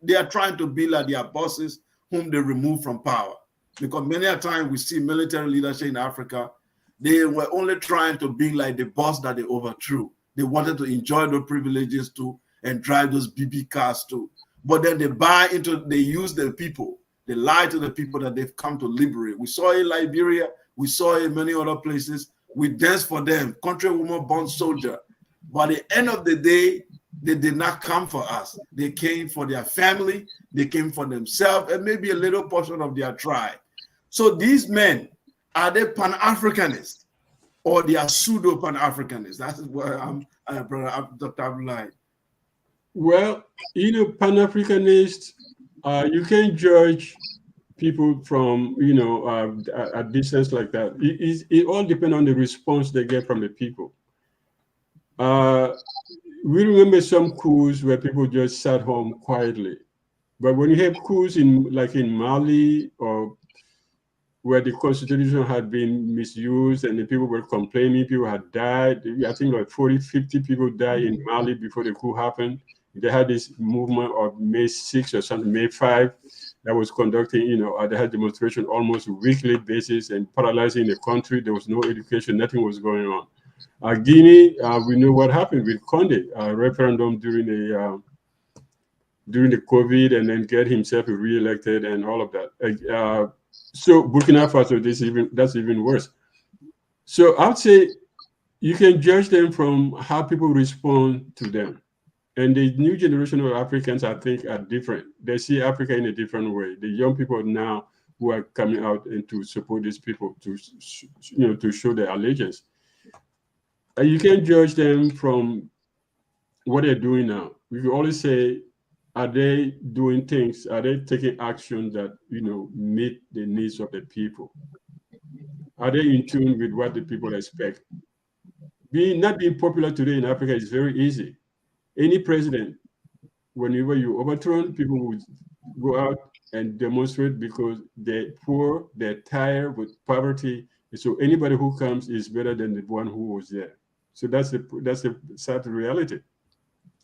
they are trying to be like their bosses whom they remove from power? Because many a time we see military leadership in Africa, they were only trying to be like the boss that they overthrew. They wanted to enjoy those privileges too and drive those BB cars too. But then they use the people, they lie to the people that they've come to liberate. We saw it in Liberia, we saw it in many other places. We danced for them, countrywoman born soldier. But at the end of the day, they did not come for us. They came for their family, they came for themselves, and maybe a little portion of their tribe. So these men, are they Pan-Africanists or they are pseudo-Pan-Africanists? That is where I'm Dr. Abdoulaye. Well, Pan-Africanists, you can't judge people from, a distance like that. It all depends on the response they get from the people. We remember some coups where people just sat home quietly. But when you have coups in Mali, or where the constitution had been misused and the people were complaining, people had died. I think like 40, 50 people died in Mali before the coup happened. They had this movement of May 6 or something, May 5, that was conducting, they had demonstration almost weekly basis and paralyzing the country. There was no education, nothing was going on. Guinea, we know what happened with Condé, referendum during the COVID, and then get himself re-elected and all of that. So Burkina Faso, that's even worse. So I would say you can judge them from how people respond to them. And the new generation of Africans, I think, are different. They see Africa in a different way. The young people now who are coming out and to support these people, to show their allegiance. You can't judge them from what they're doing now. We can always say, are they doing things? Are they taking action that meet the needs of the people? Are they in tune with what the people expect? Not being popular today in Africa is very easy. Any president, whenever you overthrow, people would go out and demonstrate because they're poor, they're tired with poverty. And so anybody who comes is better than the one who was there. So that's the sad reality.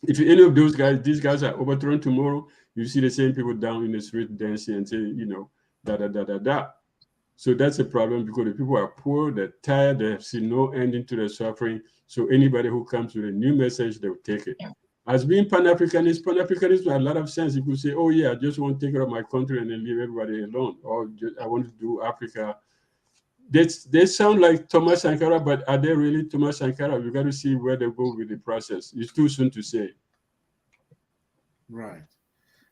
If any of these guys are overthrown tomorrow, you see the same people down in the street dancing and say, da da da da da. So that's a problem because the people are poor, they're tired, they have seen no ending to their suffering. So anybody who comes with a new message, they'll take it. As being Pan-Africanist makes a lot of sense. You could say, oh yeah, I just want to take care of my country and then leave everybody alone. Or I want to do Africa. They sound like Thomas Sankara, but are they really Thomas Sankara? You got to see where they go with the process. It's too soon to say. Right.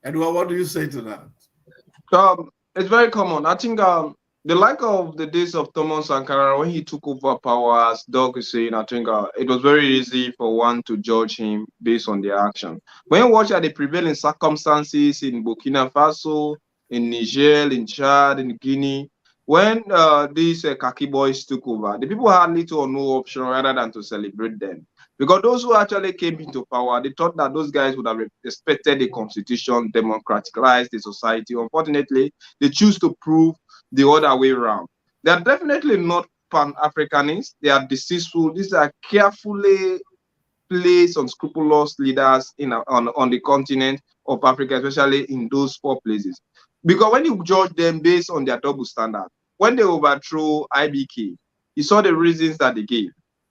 Edward, what do you say to that? It's very common. I think the like of the days of Thomas Sankara, when he took over power, as Doug is saying, I think it was very easy for one to judge him based on their action. When you watch at the prevailing circumstances in Burkina Faso, in Niger, in Chad, in Guinea, When these khaki boys took over, the people had little or no option rather than to celebrate them. Because those who actually came into power, they thought that those guys would have respected the constitution, democratized the society. Unfortunately, they choose to prove the other way around. They are definitely not pan-Africanists. They are deceitful. These are carefully placed unscrupulous leaders on the continent of Africa, especially in those 4 places. Because when you judge them based on their double standard, when they overthrew IBK, you saw the reasons that they gave.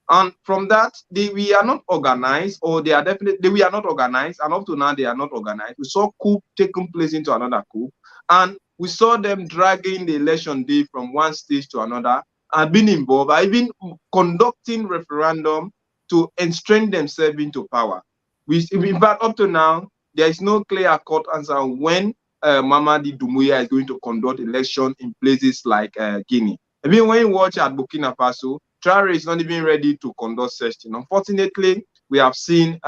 And from that, we are not organized, or we are not organized, and up to now they are not organized. We saw coup taking place into another coup, and we saw them dragging the election day from one stage to another, and being involved, even conducting referendum to enshrine themselves into power. In fact, up to now, there is no clear-cut answer when Mamadi Doumbouya is going to conduct election in places like Guinea. I mean, when you watch at Burkina Faso, Traore is not even ready to conduct such thing. Unfortunately, we have seen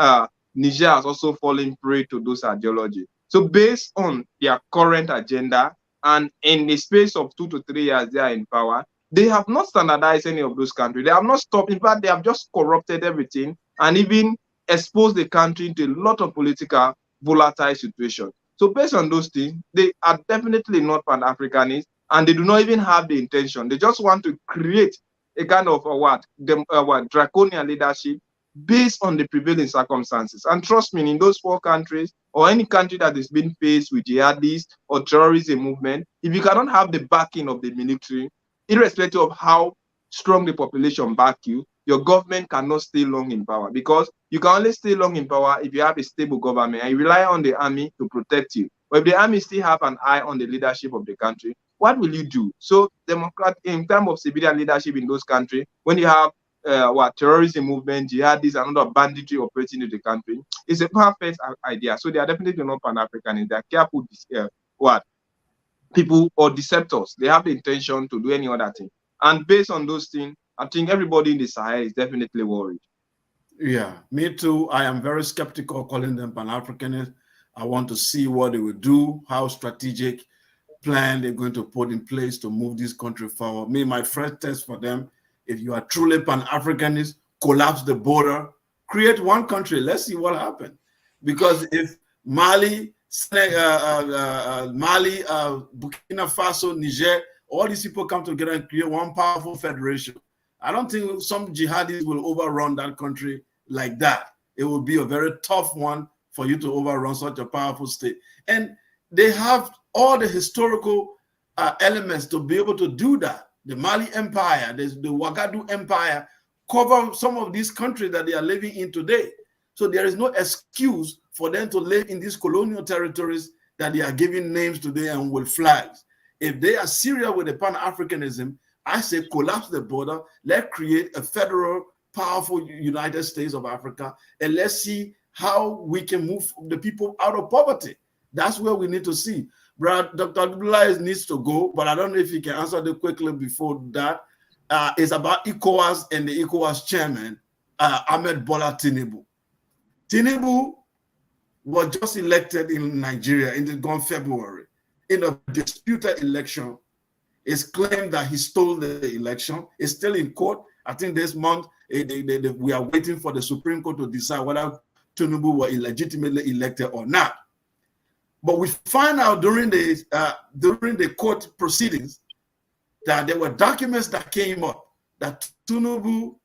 Niger has also fallen prey to those ideologies. So based on their current agenda, and in the space of 2 to 3 years they are in power, they have not standardized any of those countries. They have not stopped. In fact, they have just corrupted everything and even exposed the country into a lot of political volatile situations. So based on those things, they are definitely not pan-Africanists, and they do not even have the intention. They just want to create a kind of draconian leadership based on the prevailing circumstances. And trust me, in those 4 countries, or any country that is being faced with jihadists or terrorism movement, if you cannot have the backing of the military, irrespective of how strong the population back you, your government cannot stay long in power, because you can only stay long in power if you have a stable government and you rely on the army to protect you. But if the army still have an eye on the leadership of the country, what will you do? So, in terms of civilian leadership in those countries, when you have terrorism movement, jihadists, and other banditry operating in the country, it's a perfect idea. So they are definitely not pan-African. They are careful people or deceptors. They have the intention to do any other thing. And based on those things, I think everybody in the Sahel is definitely worried. Yeah, me too. I am very skeptical calling them pan-Africanists. I want to see what they will do, how strategic plan they're going to put in place to move this country forward. My first test for them, if you are truly pan-Africanist, collapse the border, create one country. Let's see what happens. Because if Mali, Burkina Faso, Niger, all these people come together and create one powerful federation, I don't think some jihadis will overrun that country like that. It will be a very tough one for you to overrun such a powerful state. And they have all the historical elements to be able to do that. The Mali Empire, the Ouagadougou Empire cover some of these countries that they are living in today. So there is no excuse for them to live in these colonial territories that they are giving names today and with flags. If they are serious with the pan-Africanism, I say collapse the border, let's create a federal, powerful United States of Africa, and let's see how we can move the people out of poverty. That's where we need to see. Brad, Dr. Abdoulaye needs to go, but I don't know if he can answer it quickly before that. It's about Ecowas and the Ecowas chairman, Ahmed Bola Tinubu. Tinubu was just elected in Nigeria in February in a disputed election. It's claimed that he stole the election. It's still in court. I think this month we are waiting for the Supreme Court to decide whether Tinubu was illegitimately elected or not. But we find out during the court proceedings that there were documents that came up that Tinubu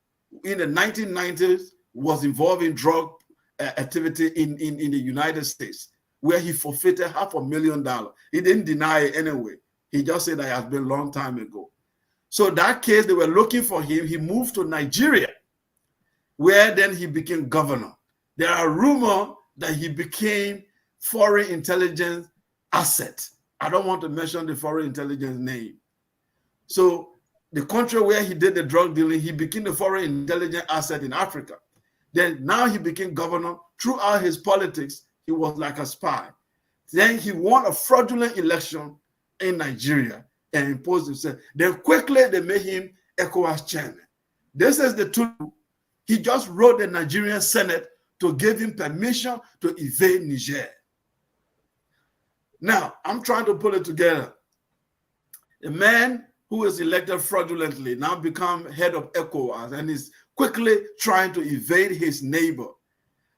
in the 1990s was involved in drug activity in the United States, where he forfeited $500,000. He didn't deny it anyway. He just said that it has been a long time ago. So that case, they were looking for him. He moved to Nigeria, where then he became governor. There are rumors that he became foreign intelligence asset. I don't want to mention the foreign intelligence name. So the country where he did the drug dealing, he became the foreign intelligence asset in Africa. Then now he became governor. Throughout his politics, he was like a spy. Then he won a fraudulent election in Nigeria and imposed himself. Then quickly they made him Ecowas chairman. This is the truth. He just wrote the Nigerian Senate to give him permission to invade Niger. Now, I'm trying to put it together. A man who is elected fraudulently, now become head of ECOWAS and is quickly trying to evade his neighbor.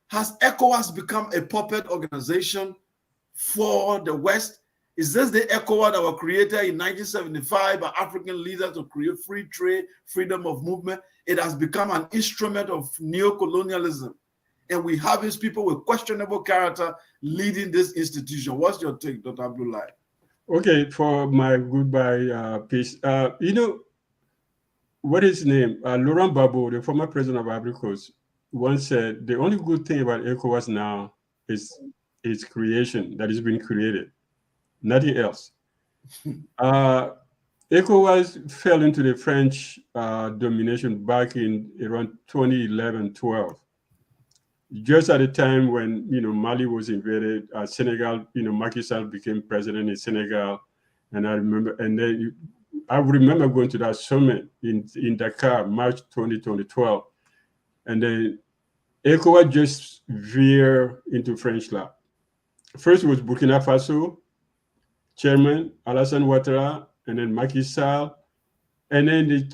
Has ECOWAS become a puppet organization for the West? Is this the ECOWAS that was created in 1975 by African leaders to create free trade, freedom of movement? It has become an instrument of neo-colonialism. And we have these people with questionable character leading this institution. What's your take, Dr. Abdoulaye? Okay, for my goodbye piece, you know, what is his name? Laurent Gbagbo, the former president of Ivory Coast, once said the only good thing about ECOWAS now is its creation, that is being created, nothing else. ECOWAS fell into the French domination back in around 2011-12. Just at the time when, you know, Mali was invaded, Senegal, you know, Macky Sall became president in Senegal, and I remember going to that summit in Dakar, March 2012, and then ECOWAS just veered into French lap. First was Burkina Faso, chairman Alassane Ouattara, and then Macky Sall, and then the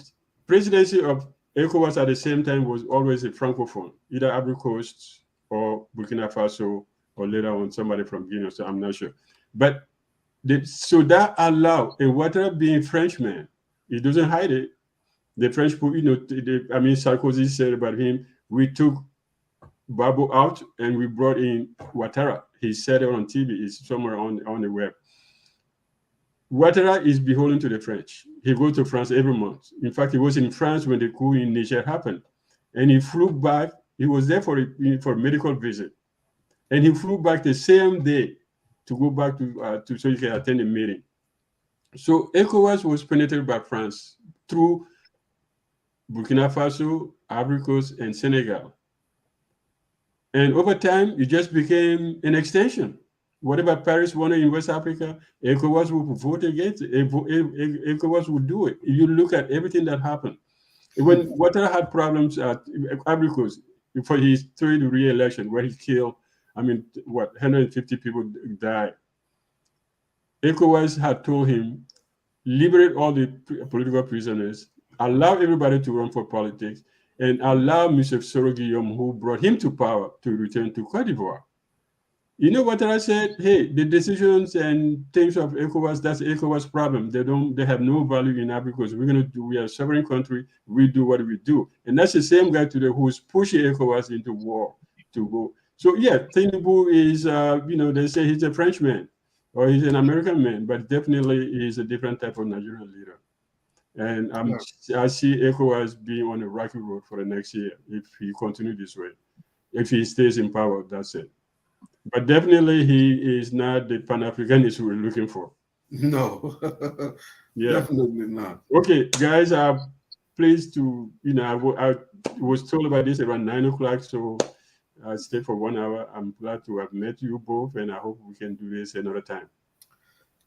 presidency of ECOWAS at the same time was always a francophone, either Ivory Coast or Burkina Faso, or later on somebody from Guinea, so I'm not sure. But so that allowed, and Ouattara being Frenchman, he doesn't hide it. The French people, you know, I mean, Sarkozy said about him, we took Gbagbo out and we brought in Ouattara. He said it on TV, it's somewhere on the web. Ouattara is beholden to the French. He goes to France every month. In fact, he was in France when the coup in Niger happened. And he flew back. He was there for a medical visit. And he flew back the same day to go back to so he can attend a meeting. So ECOWAS was penetrated by France through Burkina Faso, Ivory Coast, and Senegal. And over time, it just became an extension. Whatever Paris wanted in West Africa, ECOWAS would vote against it. ECOWAS would do it. You look at everything that happened. When Ouattara had problems at Ivory Coast for his third re-election, where he killed, 150 people died. ECOWAS had told him, liberate all the political prisoners, allow everybody to run for politics, and allow Mr. Soro Guillaume, who brought him to power, to return to Cote d'Ivoire. You know what I said? Hey, the decisions and things of ECOWAS, that's ECOWAS problem. They have no value in Africa because we are a sovereign country, we do what we do. And that's the same guy today who's pushing ECOWAS into war to go. So yeah, Tinubu is, they say he's a Frenchman or he's an American man, but definitely he's a different type of Nigerian leader. And I see ECOWAS being on a rocky road for the next year if he continues this way. If he stays in power, that's it. But definitely he is not the pan-Africanist we're looking for. No, yeah, definitely not. Okay, guys, I'm pleased to, I was told about this around 9 o'clock, so I stayed for 1 hour. I'm glad to have met you both, and I hope we can do this another time.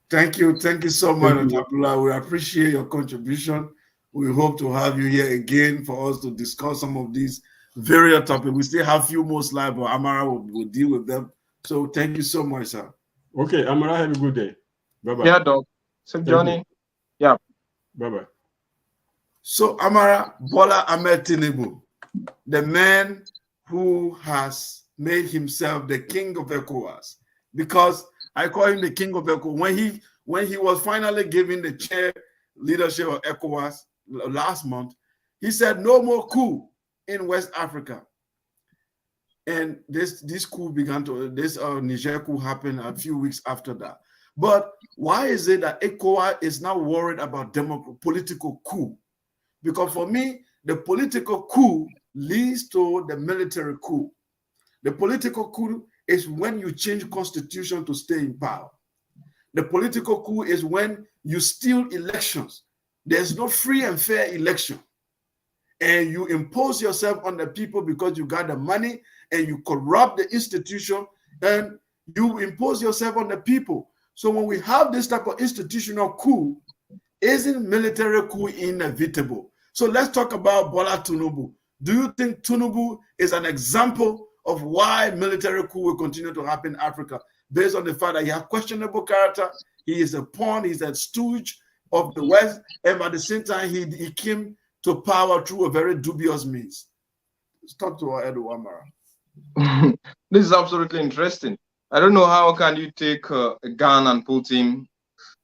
Thank you so much, Dr. Abdoulaye. We appreciate your contribution. We hope to have you here again for us to discuss some of these various topics. We still have a few more slides, but Amara will deal with them. So thank you so much, sir. Okay, Amara, have a good day. Bye-bye. Yeah, Doc. So, Johnny. Yeah. Bye-bye. So, Amara, Bola Ahmed Tinubu, the man who has made himself the king of ECOWAS, because I call him the king of ECOWAS. When he was finally given the chair leadership of ECOWAS last month, he said no more coup in West Africa. And this coup Niger coup happened a few weeks after that. But why is it that ECOWAS is now worried about political coup? Because for me, the political coup leads to the military coup. The political coup is when you change constitution to stay in power. The political coup is when you steal elections. There's no free and fair election. And you impose yourself on the people because you got the money, and you corrupt the institution, and you impose yourself on the people. So when we have this type of institutional coup, isn't military coup inevitable? So let's talk about Bola Tinubu. Do you think Tinubu is an example of why military coup will continue to happen in Africa, based on the fact that he has questionable character, he is a pawn, he's a stooge, of the West, and at the same time, he came to power through a very dubious means. Stop to Amara. This is absolutely interesting. I don't know how can you take a gun and put him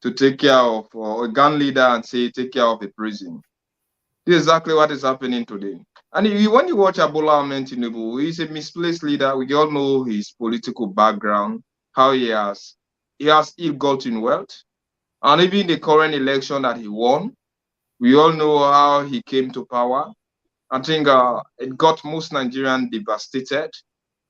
to take care of, or a gun leader and say take care of a prison. This is exactly what is happening today. And when you watch Bola Ahmed Tinubu, he's a misplaced leader. We all know his political background, how he has ill-gotten wealth, and even the current election that he won. We all know how he came to power. I think it got most Nigerians devastated.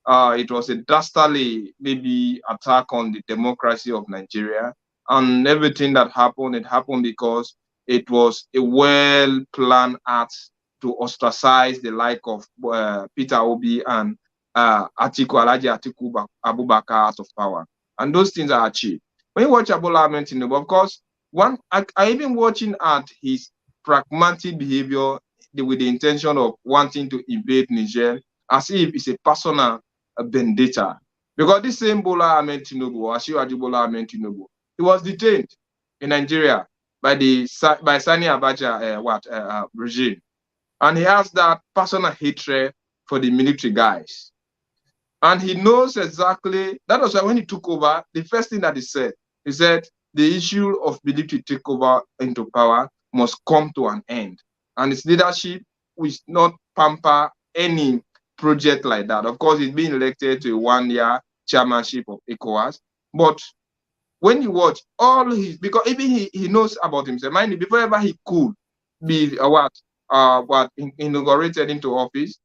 It was a dastardly, maybe, attack on the democracy of Nigeria. And everything that happened, it happened because it was a well-planned act to ostracize the like of Peter Obi and Alhaji Atiku Abubakar out of power. And those things are achieved. When you watch Bola Ahmed Tinubu, of course, I even watching at his pragmatic behavior with the intention of wanting to invade Niger, as if it's a personal vendetta. Because this same Bola Ahmed Tinubu, Asiwaju Bola Ahmed Tinubu, he was detained in Nigeria by Sani Abacha regime. And he has that personal hatred for the military guys. And he knows exactly, that was why when he took over, the first thing that he said the issue of military takeover into power must come to an end. And his leadership will not pamper any project like that. Of course, he's being elected to a one-year chairmanship of Ecowas. But when you watch all his, because even he knows about himself, mind you, before ever he could be inaugurated into office,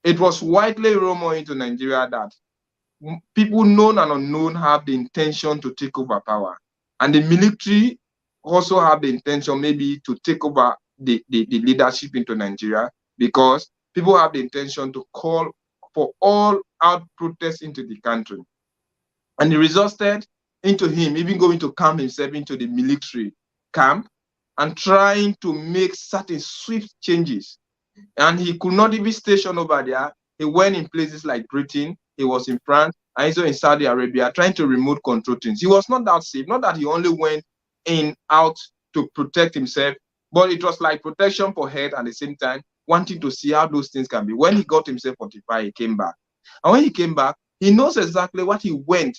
it was widely rumored into Nigeria that people known and unknown have the intention to take over power. And the military also have the intention maybe to take over the leadership into Nigeria, because people have the intention to call for all out protests into the country. And it resulted into him even going to camp himself into the military camp and trying to make certain swift changes. And he could not even station over there. He went in places like Britain, he was in France, and also in Saudi Arabia, trying to remote control things. He was not that safe, not that he only went in, out to protect himself, but it was like protection for head at the same time, wanting to see how those things can be. When he got himself fortified, he came back. And when he came back, he knows exactly what he went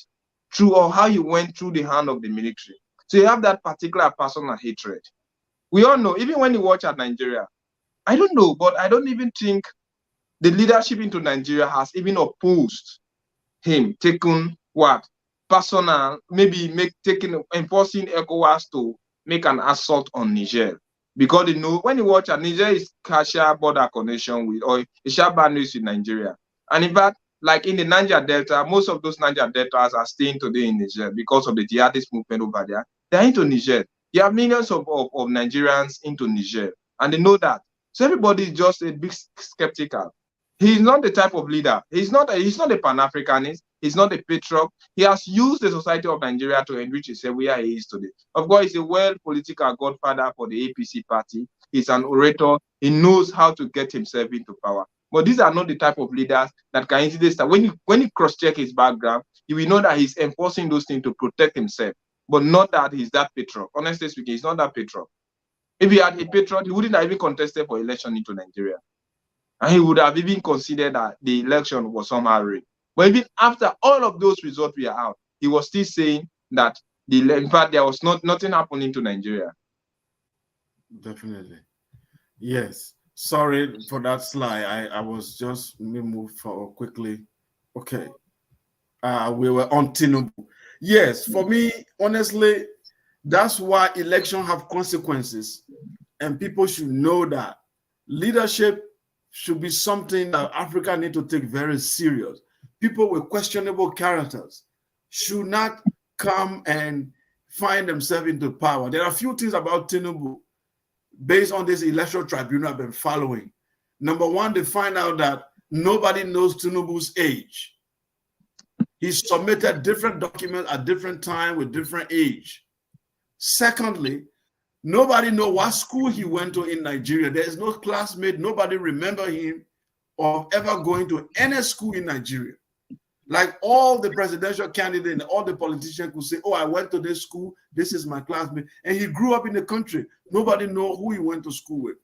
through, or how he went through the hand of the military. So you have that particular personal hatred. We all know, even when you watch at Nigeria, I don't know, but I don't even think the leadership into Nigeria has even opposed him taking what? Personal, maybe enforcing Ecowas to make an assault on Niger. Because they know, when you watch at Niger is share border connection with, or it share boundaries with Nigeria. And in fact, like in the Niger Delta, most of those Niger Deltas are staying today in Niger because of the jihadist movement over there. They're into Niger. You have millions of Nigerians into Niger, and they know that. So everybody is just a bit skeptical. He's not the type of leader. He's not a pan-Africanist. He's not a patriot. He has used the society of Nigeria to enrich himself where he is today. Of course, he's a well-political godfather for the APC party. He's an orator. He knows how to get himself into power. But these are not the type of leaders that can easily start. When you cross-check his background, you will know that he's enforcing those things to protect himself, but not that he's that patriot. Honestly speaking, he's not that patriot. If he had a patriot, he wouldn't have even contested for election into Nigeria. And he would have even considered that the election was somehow rigged. But even after all of those results were out, he was still saying that in fact there was nothing happening to Nigeria. Definitely. Yes. Sorry for that slide. I was just moved forward quickly. Okay. We were on Tinubu. Yes, for me, honestly, that's why elections have consequences. And people should know that leadership should be something that Africa need to take very serious. People with questionable characters should not come and find themselves into power. There are a few things about Tinubu based on this electoral tribunal I've been following. Number one, they find out that nobody knows Tinubu's age. He submitted different documents at different time with different age. Secondly, nobody knows what school he went to in Nigeria. There is no classmate. Nobody remember him or ever going to any school in Nigeria. Like all the presidential candidates and all the politicians could say, oh, I went to this school, this is my classmate. And he grew up in the country. Nobody knows who he went to school with.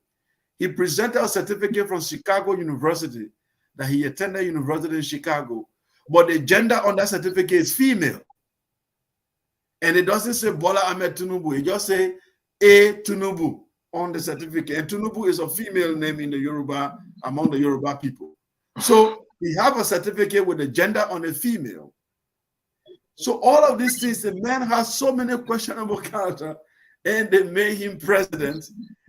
He presented a certificate from Chicago University that he attended university in Chicago, but the gender on that certificate is female. And it doesn't say Bola Ahmed Tinubu, it just say A Tinubu on the certificate. And Tinubu is a female name in the Yoruba, among the Yoruba people. So he have a certificate with the gender on a female. So all of these things, the man has so many questionable character, and they made him president.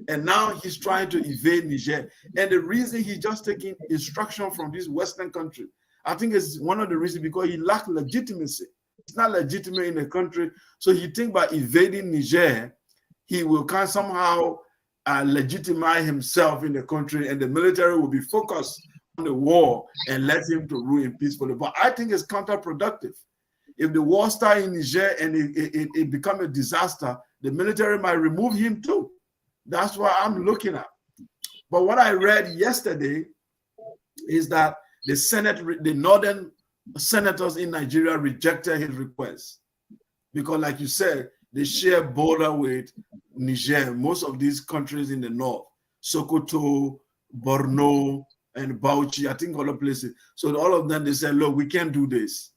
And now he's trying to evade Niger. And the reason he's just taking instruction from this Western country, I think it's one of the reasons because he lacks legitimacy. It's not legitimate in the country. So he think by evading Niger, he will kind of somehow legitimize himself in the country, and the military will be focused on the war and let him to rule in peacefully. But I think it's counterproductive. If the war starts in Niger and it becomes a disaster, the military might remove him too. That's what I'm looking at. But what I read yesterday is that the Senate, the northern senators in Nigeria rejected his request because, like you said, they share border with Niger, most of these countries in the north, Sokoto, Borno, and Bauchi, I think other places. So all of them, they said, look, we can't do this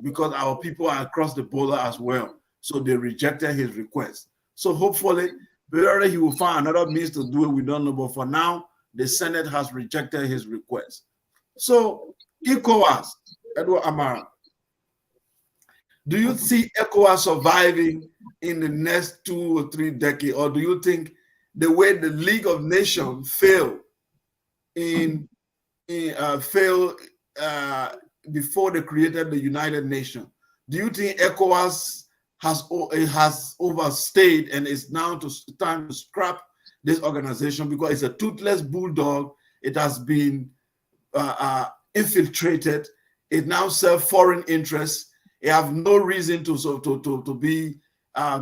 because our people are across the border as well. So they rejected his request. So hopefully, whether he will find another means to do it, we don't know. But for now, the Senate has rejected his request. So Ecowas, Edward Amara, do you see Ecowas surviving in the next 2 or 3 decades? Or do you think the way the League of Nations failed before they created the United Nations, do you think ECOWAS has overstayed and it's now time to scrap this organization because it's a toothless bulldog? It has been infiltrated. It now serves foreign interests. It have no reason to be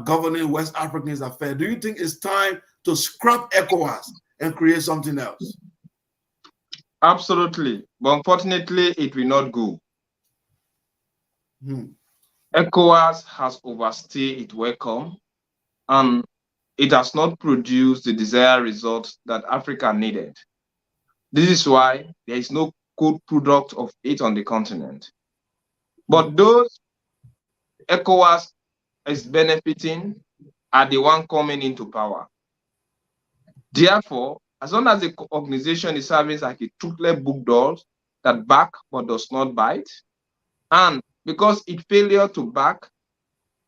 governing West African affairs. Do you think it's time to scrap ECOWAS and create something else? Absolutely. But unfortunately, it will not go. ECOWAS has overstayed its welcome, and it has not produced the desired results that Africa needed. This is why there is no good product of it on the continent. But those ECOWAS is benefiting are the one coming into power. Therefore, as long as the organization is serving like a toothless bulldog that back but does not bite, and because its failure to back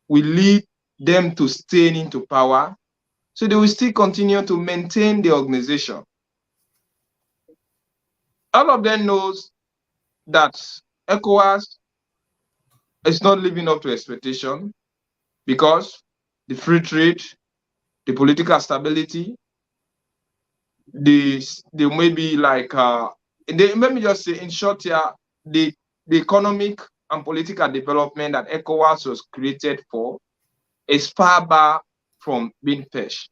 will lead them to stay into power, so they will still continue to maintain the organization. All of them knows that ECOWAS is not living up to expectation because the free trade, the political stability, they may be like let me just say in short here, the economic and political development that ECOWAS was created for is far back from being fetched.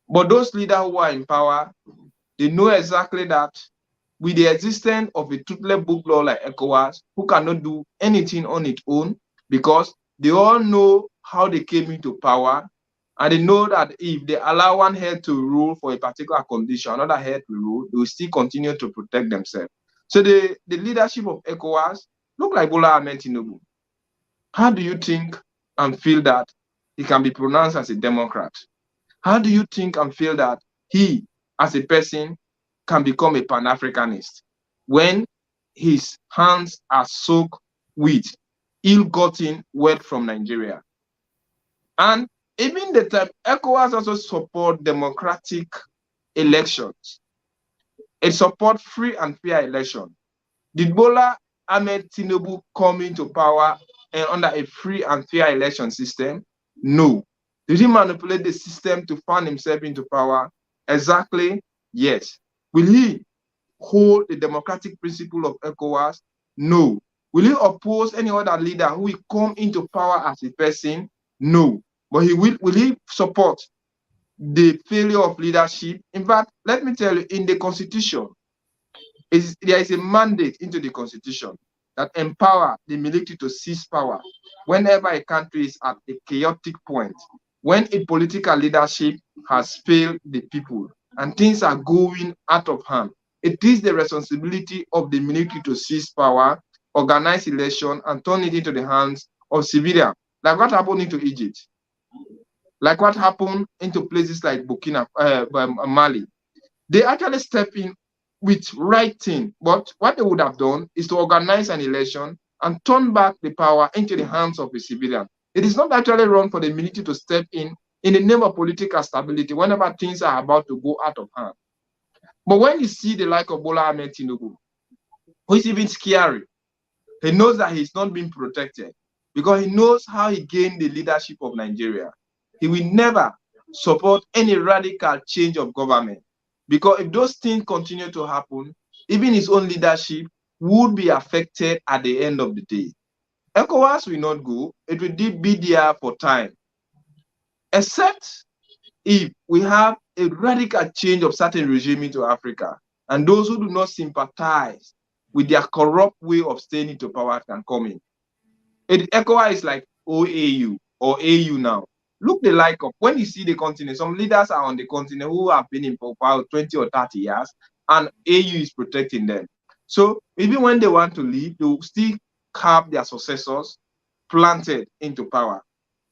But those leaders who are in power, they know exactly that with the existence of a toothless bulldog like ECOWAS, who cannot do anything on its own, because they all know how they came into power, and they know that if they allow one head to rule for a particular condition, another head to rule, they will still continue to protect themselves. So the leadership of ECOWAS look like Bola Ahmed Tinubu. How do you think and feel that he can be pronounced as a Democrat? How do you think and feel that he, as a person, can become a pan-Africanist when his hands are soaked with ill-gotten wealth from Nigeria? And even the time, ECOWAS also support democratic elections. It supports free and fair elections. Did Bola Ahmed Tinubu come into power and under a free and fair election system? No. Did he manipulate the system to find himself into power? Exactly, yes. Will he hold the democratic principle of ECOWAS? No. Will he oppose any other leader who will come into power as a person? No. But will he support the failure of leadership? In fact, let me tell you, in the Constitution, there is a mandate into the Constitution that empower the military to seize power whenever a country is at a chaotic point, when a political leadership has failed the people and things are going out of hand. It is the responsibility of the military to seize power, organize election, and turn it into the hands of civilians, like what happened into Egypt, like what happened into places like Mali. They actually step in with right thing, but what they would have done is to organize an election and turn back the power into the hands of a civilian. It is not actually wrong for the military to step in the name of political stability whenever things are about to go out of hand. But when you see the like of Bola Ahmed Tinubu, who is even scary, he knows that he's not being protected because he knows how he gained the leadership of Nigeria. He will never support any radical change of government, because if those things continue to happen, even his own leadership would be affected at the end of the day. ECOWAS will not go. It will be there for time, except if we have a radical change of certain regime into Africa, and those who do not sympathize with their corrupt way of staying into power can come in. ECOWAS is like OAU or AU now. Look the like of, when you see the continent, some leaders are on the continent who have been in power 20 or 30 years, and AU is protecting them. So even when they want to leave, they will still have their successors planted into power.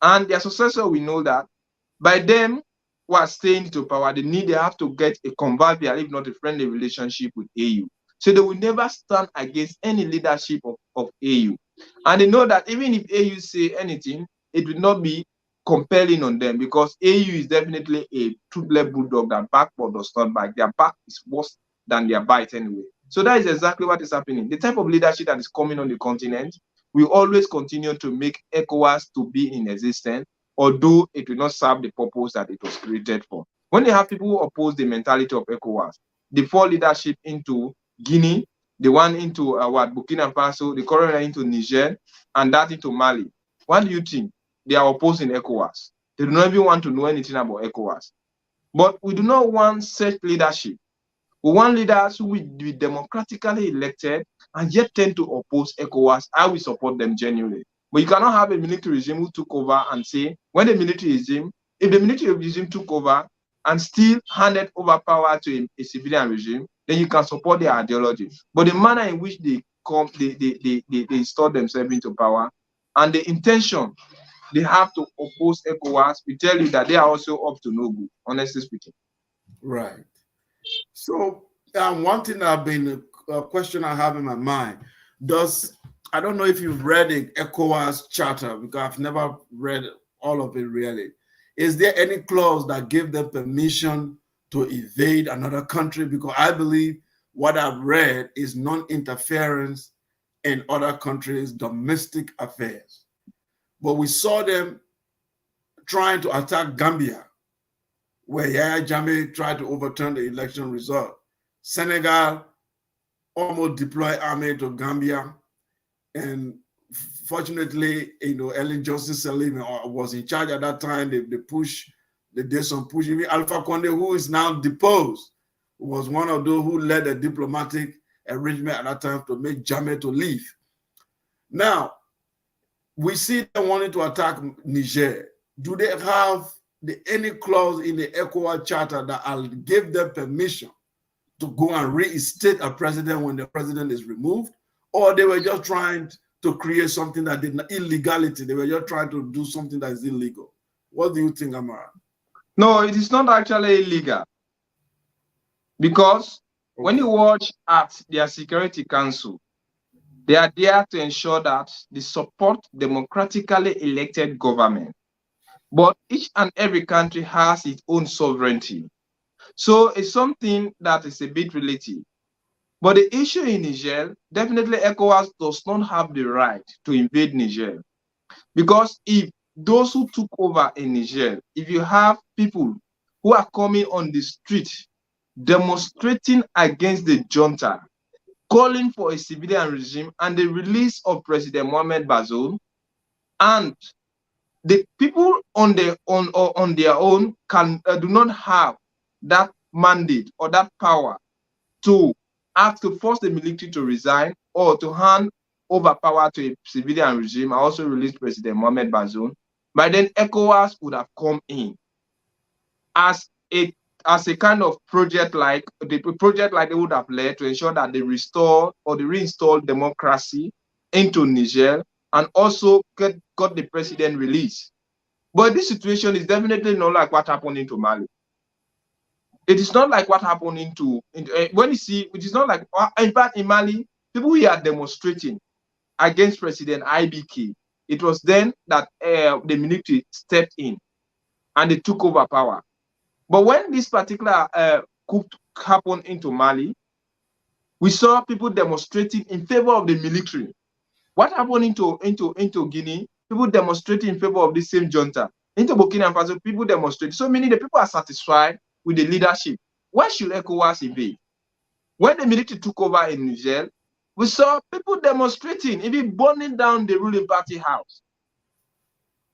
And their successor, we know that by them who are staying into power, they have to get a convivial, if not a friendly relationship with AU. So they will never stand against any leadership of AU. And they know that even if AU say anything, it will not be compelling on them, because AU is definitely a two-legged bulldog that backboard does not bite. Their back is worse than their bite anyway. So that is exactly what is happening. The type of leadership that is coming on the continent will always continue to make ECOWAS to be in existence, although it will not serve the purpose that it was created for. When they have people who oppose the mentality of ECOWAS, the four leadership into Guinea, the one into Burkina Faso, the current one into Niger, and that into Mali. What do you think? They are opposing ECOWAS. They do not even want to know anything about ECOWAS. But we do not want such leadership. We want leaders who will be democratically elected and yet tend to oppose ECOWAS. I will support them genuinely. But you cannot have a military regime who took over and say, when the military regime, if the military regime took over and still handed over power to a civilian regime, then you can support their ideology. But the manner in which they install themselves into power and the intention they have to oppose ECOWAS, we tell you that they are also up to no good, honestly speaking. Right. So one thing I've been, a question I have in my mind, I don't know if you've read the ECOWAS charter, because I've never read all of it really. Is there any clause that give them permission to invade another country? Because I believe what I've read is non-interference in other countries' domestic affairs. But we saw them trying to attack Gambia, where Yahya Jammeh tried to overturn the election result. Senegal almost deployed army to Gambia, and fortunately, Ellen Johnson Sirleaf was in charge at that time. They did some push. Even Alpha Conde, who is now deposed, was one of those who led a diplomatic arrangement at that time to make Jammeh to leave. Now, we see them wanting to attack Niger. Do they have any clause in the ECOWAS charter that will give them permission to go and reinstate a president when the president is removed? Or they were just trying to create something that did not, illegality? They were just trying to do something that is illegal. What do you think, Amara? No, it is not actually illegal. Because when you watch at their Security Council, they are there to ensure that they support democratically elected government. But each and every country has its own sovereignty. So it's something that is a bit relative. But the issue in Niger, definitely ECOWAS does not have the right to invade Niger. Because if those who took over in Niger, if you have people who are coming on the street demonstrating against the junta, calling for a civilian regime and the release of President Mohamed Bazoum, and the people on their own can do not have that mandate or that power to ask to force the military to resign or to hand overpower to a civilian regime, and also release President Mohamed Bazoum, by then ECOWAS would have come in as a kind of project like they would have led to ensure that they restore or they reinstall democracy into Niger and also got the president released. But this situation is definitely not like what happened into Mali. It is not like what happened when you see, it is not like, in fact, in Mali, people who are demonstrating against President IBK, it was then that the military stepped in and they took over power. But when this particular coup happened into Mali, we saw people demonstrating in favor of the military. What happened into Guinea? People demonstrating in favor of the same junta. Into Burkina Faso, people demonstrating. So meaning the people are satisfied with the leadership. Why should ECOWAS invade? When the military took over in Niger, we saw people demonstrating, even burning down the ruling party house.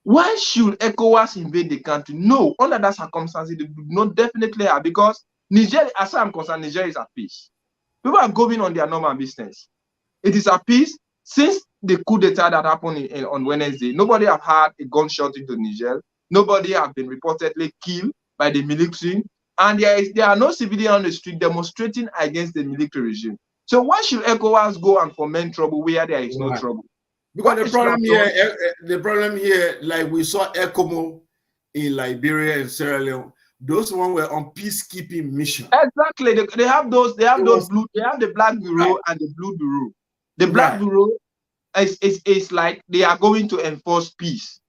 Why should ECOWAS invade the country? No, under that circumstances, they do not definitely have, because Niger, as I'm concerned, Niger is at peace. People are going on their normal business. It is at peace since the coup d'etat that happened on Wednesday. Nobody have had a gunshot into Niger. Nobody have been reportedly killed by the military. And there are no civilians on the street demonstrating against the military regime. So why should ECOWAS go and foment trouble where there is no trouble? Because the problem here, like we saw ECOMO in Liberia and Sierra Leone, those ones were on peacekeeping mission. Exactly. They have the Black Bureau and the Blue Bureau. The Black Bureau is like they are going to enforce peace.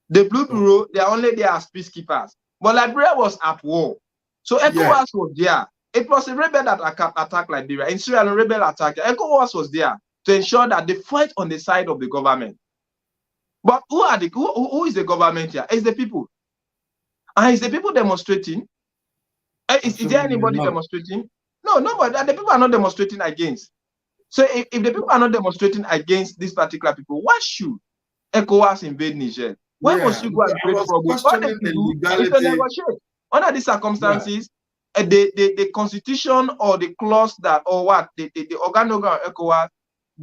The Blue Bureau, they are only there as peacekeepers. But Liberia was at war. So ECOWAS was there. It was a rebel that attacked Liberia. In Sierra Leone, rebel attack. ECOWAS was there to ensure that they fight on the side of the government. But who is the government here? It's the people. And is the people demonstrating? Is there anybody demonstrating? No, nobody. The people are not demonstrating against. So if the people are not demonstrating against these particular people, why should ECOWAS invade Niger? Why must you go and create problems? What they do is to negotiate. Under these circumstances, the constitution or the clause that the organogram of ECOWAS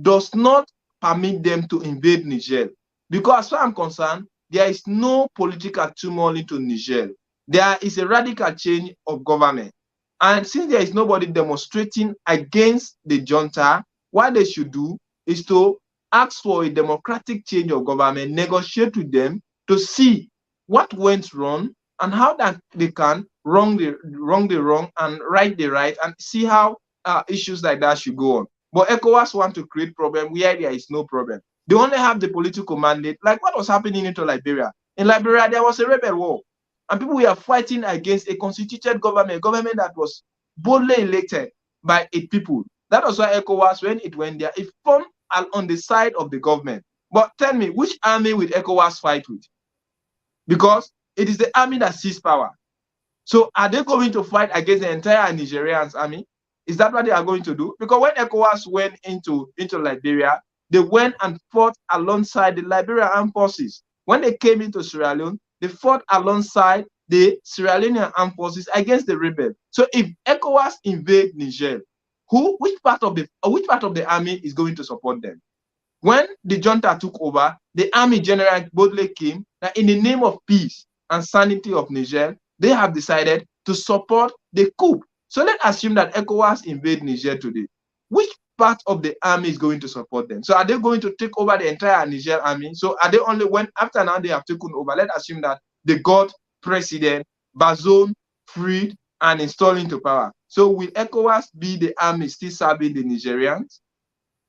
does not permit them to invade Niger. Because as far as I'm concerned, there is no political turmoil into Niger. There is a radical change of government. And since there is nobody demonstrating against the junta, what they should do is to ask for a democratic change of government, negotiate with them to see what went wrong and how that they can wrong the wrong and right the right, and see how issues like that should go on. But ECOWAS want to create problem where there is no problem. They only have the political mandate, like what was happening into Liberia. In Liberia, there was a rebel war, and people were fighting against a constituted government that was boldly elected by its people. That was why ECOWAS, when it went there, it formed on the side of the government. But tell me, which army will ECOWAS fight with? Because it is the army that seized power. So are they going to fight against the entire Nigerian army? Is that what they are going to do? Because when ECOWAS went into Liberia, they went and fought alongside the Liberian armed forces. When they came into Sierra Leone, they fought alongside the Sierra Leonean armed forces against the rebels. So if ECOWAS invade Niger, which part of the army is going to support them? When the junta took over, the army general boldly came that in the name of peace and sanity of Niger, they have decided to support the coup. So let's assume that ECOWAS invade Niger today. Which part of the army is going to support them? So are they going to take over the entire Niger army? So are they only after now they have taken over? Let's assume that they got President Bazoum freed and installed into power. So will ECOWAS be the army still serving the Nigerians?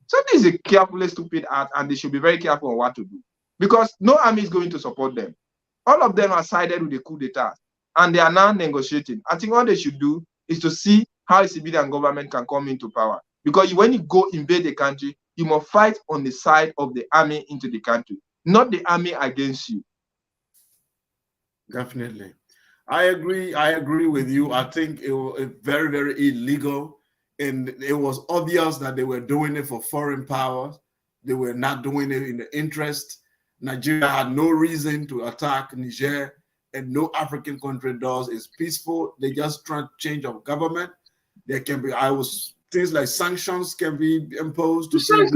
So this is a carefully stupid act, and they should be very careful on what to do, because no army is going to support them. All of them are sided with the coup d'etat, and they are now negotiating. I think what they should do is to see how a civilian government can come into power. Because when you go invade the country, you must fight on the side of the army into the country, not the army against you. Definitely. I agree with you. I think it was very, very illegal. And it was obvious that they were doing it for foreign powers. They were not doing it in the interest. Nigeria had no reason to attack Niger, and no African country does. It's peaceful. They just try to change of government. There can be things like sanctions can be imposed to say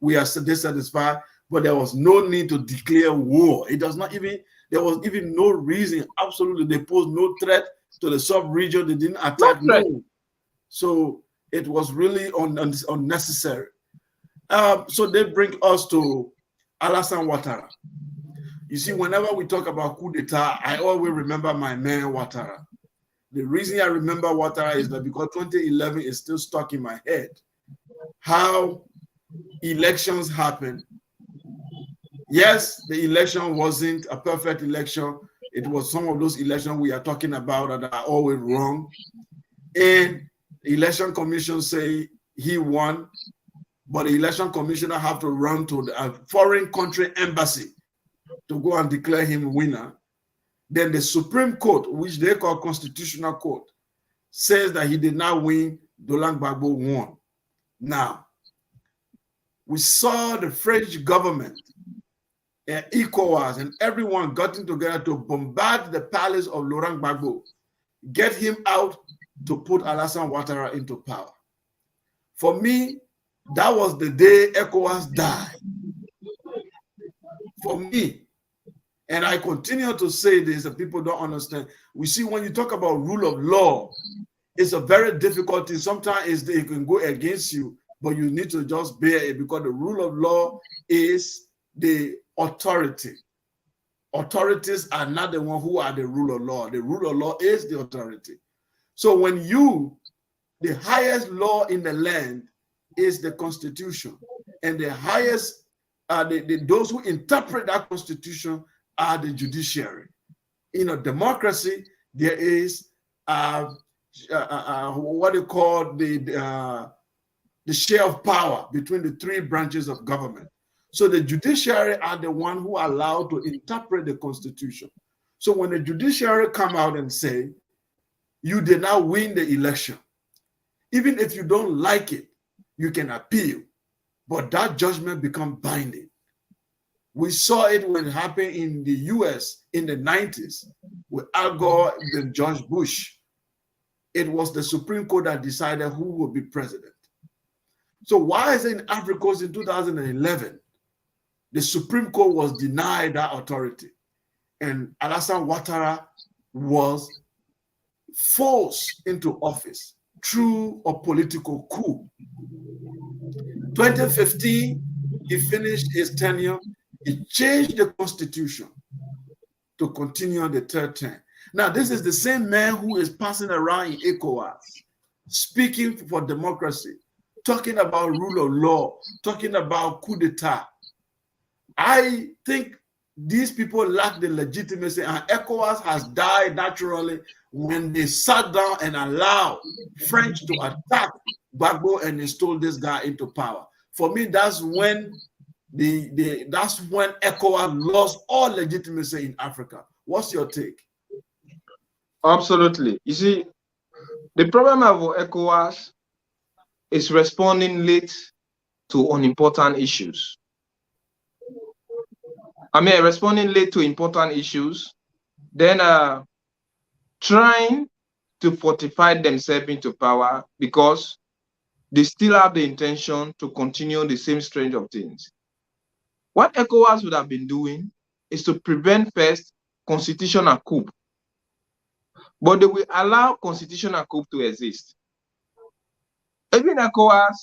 we are dissatisfied, but there was no need to declare war. It does not even, there was even no reason, absolutely, they posed no threat to the sub-region, they didn't attack, no. So it was really unnecessary. So they bring us to Alassane Ouattara. You see, whenever we talk about coup d'etat, I always remember my man Ouattara. The reason I remember Ouattara is that because 2011 is still stuck in my head. How elections happen. Yes, the election wasn't a perfect election. It was some of those elections we are talking about that are always wrong. And the election commission say he won, but the election commissioner have to run to the foreign country embassy to go and declare him winner. Then the Supreme Court, which they call Constitutional Court, says that he did not win, Dolan Gbagbo won. Now, we saw the French government, Ecowas, and everyone gotten together to bombard the palace of Laurent Gbagbo, get him out to put Alassane Ouattara into power. For me, that was the day Ecowas died. For me, and I continue to say this, and people don't understand. We see when you talk about rule of law, it's a very difficult thing. Sometimes it can go against you, but you need to just bear it because the rule of law is the authority. Authorities are not the one who are the rule of law. The rule of law is the authority. So when the highest law in the land is the Constitution, and the highest, those who interpret that Constitution are the judiciary. In a democracy, there is what they call the share of power between the three branches of government. So the judiciary are the one who are allowed to interpret the Constitution. So when the judiciary come out and say, you did not win the election, even if you don't like it, you can appeal, but that judgment becomes binding. We saw it when it happened in the US in the 90s with Al Gore and George Bush. It was the Supreme Court that decided who would be president. So why is it in Africa in 2011, the Supreme Court was denied that authority and Alassane Ouattara was forced into office through a political coup? 2015, he finished his tenure. He changed the Constitution to continue on the third term. Now, this is the same man who is passing around in Ecowas, speaking for democracy, talking about rule of law, talking about coup d'etat. I think these people lack the legitimacy, and Ecowas has died naturally when they sat down and allowed French to attack Gbagbo and install this guy into power. For me, that's when ECOWAS lost all legitimacy in Africa. What's your take? Absolutely. You see, the problem of ECOWAS is responding late to unimportant issues. Responding late to important issues, then trying to fortify themselves into power because they still have the intention to continue the same string of things. What ECOWAS would have been doing is to prevent first constitutional coup. But they will allow constitutional coup to exist. Even ECOWAS,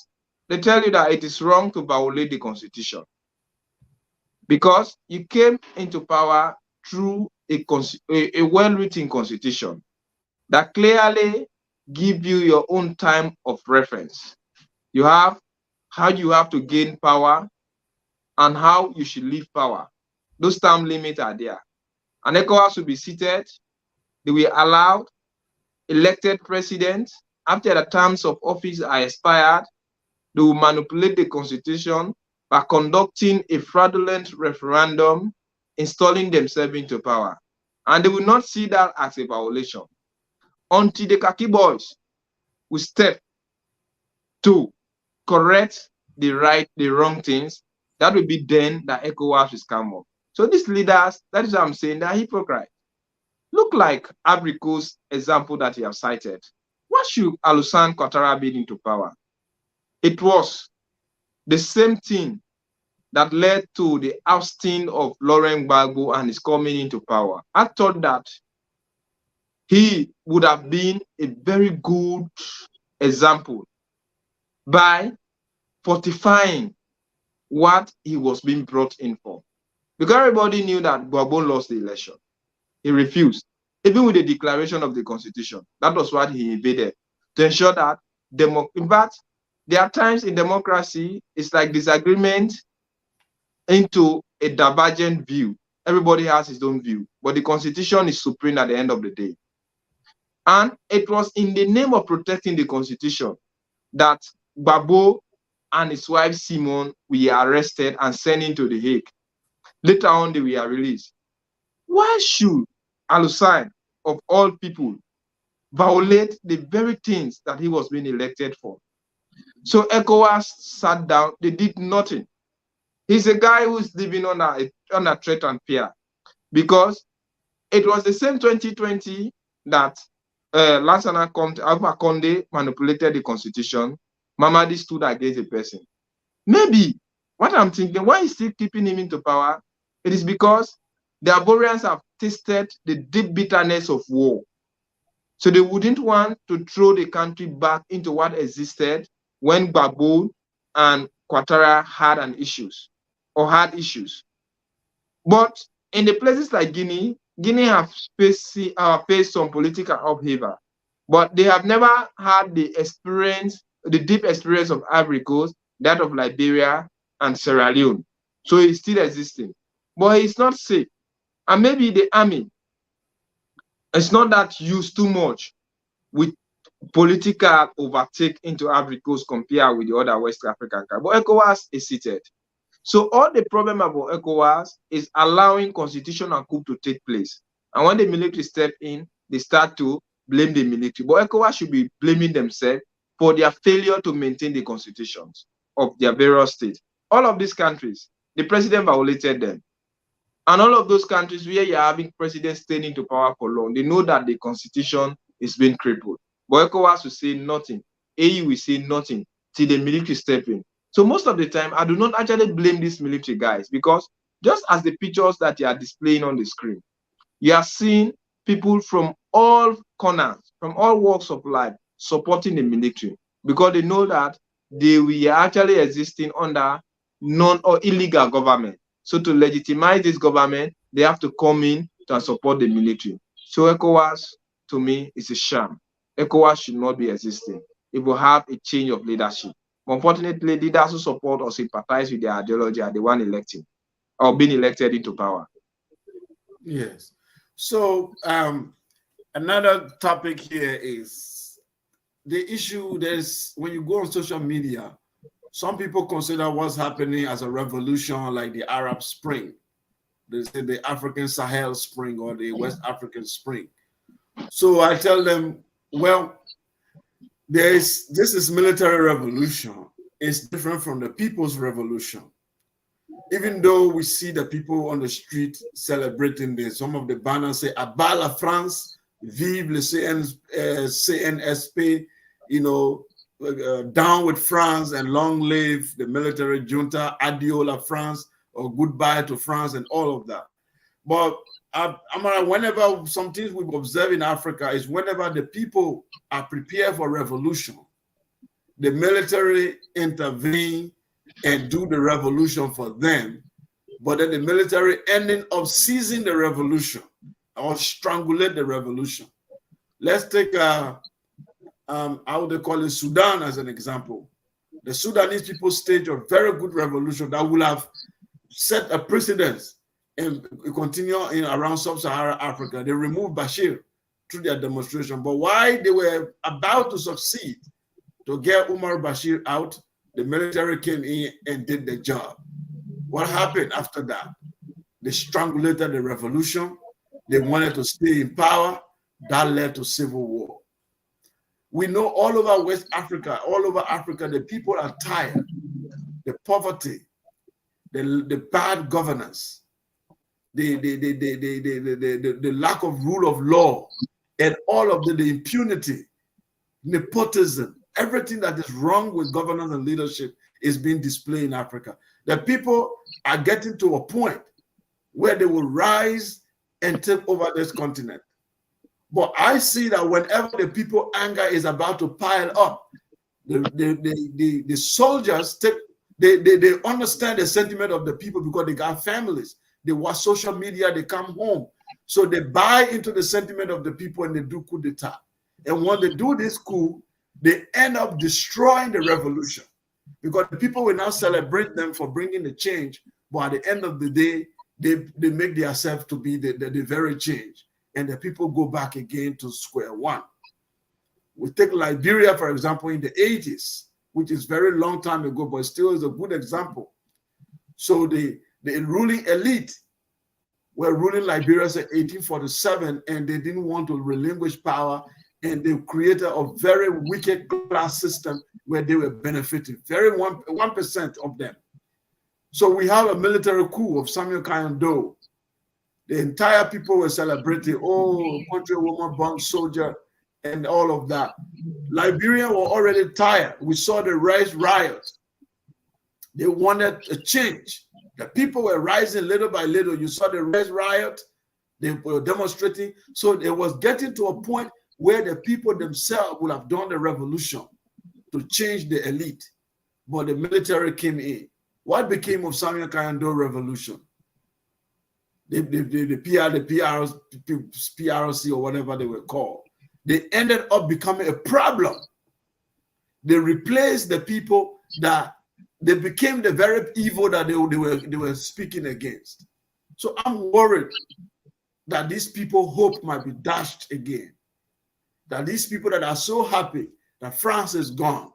they tell you that it is wrong to violate the constitution because you came into power through a well-written constitution that clearly gives you your own time of reference. You have how you have to gain power and how you should leave power. Those time limits are there. And ECOWAS will be seated. They will allow elected presidents, after the terms of office are expired, they will manipulate the constitution by conducting a fraudulent referendum, installing themselves into power. And they will not see that as a violation until the khaki boys will step to correct the wrong things. That will be then that ECOWAS will come up. So these leaders, that is what I'm saying, they're hypocrites. Look like Ivory Coast example that you have cited. What should Alassane Ouattara be into power? It was the same thing that led to the ousting of Laurent Gbagbo and his coming into power. I thought that he would have been a very good example by fortifying what he was being brought in for. Because everybody knew that Gbagbo lost the election. He refused, even with the declaration of the constitution. That was what he invaded, to ensure that, in fact, there are times in democracy, it's like disagreement into a divergent view. Everybody has his own view, but the constitution is supreme at the end of the day. And it was in the name of protecting the constitution that Gbagbo and his wife Simon were arrested and sent into The Hague. Later on, they were released. Why should Al-Hussein, of all people, violate the very things that he was being elected for? So Ecowas sat down, they did nothing. He's a guy who's living under threat and fear, because it was the same 2020 that Lansana Alpha Conde manipulated the constitution. Mamadi stood against the person. Maybe, what I'm thinking, why is still keeping him into power? It is because the Ivorians have tasted the deep bitterness of war. So they wouldn't want to throw the country back into what existed when Gbagbo and Ouattara had issues. But in the places like Guinea have faced some political upheaval, but they have never had the deep experience of Ivory Coast, that of Liberia and Sierra Leone. So it's still existing. But it's not safe. And maybe the army, it's not that used too much with political overtake into Ivory Coast compared with the other West African countries. But ECOWAS is seated. So all the problem about ECOWAS is allowing constitutional coup to take place. And when the military step in, they start to blame the military. But ECOWAS should be blaming themselves for their failure to maintain the constitutions of their various states. All of these countries, the president violated them. And all of those countries where you're having presidents staying into power for long, they know that the constitution is being crippled. But ECOWAS will say nothing. AU will say nothing till the military step in. So most of the time, I do not actually blame these military guys, because just as the pictures that you are displaying on the screen, you are seeing people from all corners, from all walks of life, supporting the military, because they know that they were actually existing under non or illegal government. So to legitimize this government, they have to come in to support the military. So ECOWAS, to me, is a sham. ECOWAS should not be existing. It will have a change of leadership. But unfortunately, leaders who support or sympathize with their ideology are the one electing or being elected into power. Yes. So another topic here is the issue. There's, when you go on social media, some people consider what's happening as a revolution, like the Arab Spring. They say the African Sahel Spring or the West African Spring. So I tell them, well, this is military revolution. It's different from the people's revolution. Even though we see the people on the street celebrating this, some of the banners say "Abat la France, vive le CNSP," down with France and long live the military junta, adieu la France, or goodbye to France, and all of that. But Amara, whenever some things we observe in Africa is whenever the people are prepared for revolution, the military intervene and do the revolution for them, but then the military ending up seizing the revolution or strangulate the revolution. Let's take how they call it Sudan as an example. The Sudanese people staged a very good revolution that will have set a precedent and continue around sub-Saharan Africa. They removed Bashir through their demonstration, but while they were about to succeed to get Umar Bashir out, the military came in and did the job. What happened after that? They strangulated the revolution. They wanted to stay in power. That led to civil war. We know all over West Africa, the people are tired. The poverty, the bad governance, the lack of rule of law, and all of the impunity, nepotism, everything that is wrong with governance and leadership is being displayed in Africa. The people are getting to a point where they will rise and take over this continent. But I see that whenever the people anger is about to pile up, the soldiers they understand the sentiment of the people because they got families. They watch social media, they come home. So they buy into the sentiment of the people and they do coup d'etat. And when they do this coup, they end up destroying the revolution because the people will now celebrate them for bringing the change. But at the end of the day, they make themselves to be the very change. And the people go back again to square one. We take Liberia, for example, in the 80s, which is very long time ago, but still is a good example. So the ruling elite were ruling Liberia since 1847, and they didn't want to relinquish power, and they created a very wicked class system where they were benefiting, very 1% of them. So we have a military coup of Samuel Kayando. The entire people were celebrating, oh, countrywoman, born soldier, and all of that. Liberians were already tired. We saw the riot. They wanted a change. The people were rising little by little. You saw the riot. They were demonstrating. So it was getting to a point where the people themselves would have done the revolution to change the elite. But the military came in. What became of Samuel Kayando revolution? The PRC or whatever they were called. They ended up becoming a problem. They replaced the people that they became the very evil that they were speaking against. So I'm worried that these people hope might be dashed again. That these people that are so happy that France is gone,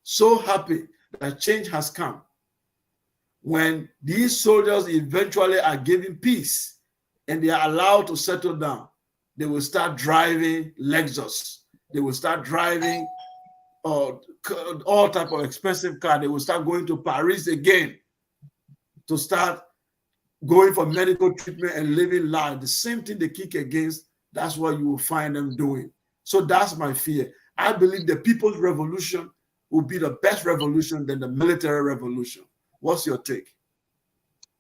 so happy that change has come, when these soldiers eventually are given peace and they are allowed to settle down, they will start driving Lexus. They will start driving all type of expensive car. They will start going to Paris again to start going for medical treatment and living life. The same thing they kick against, that's what you will find them doing. So that's my fear. I believe the people's revolution will be the best revolution than the military revolution. What's your take?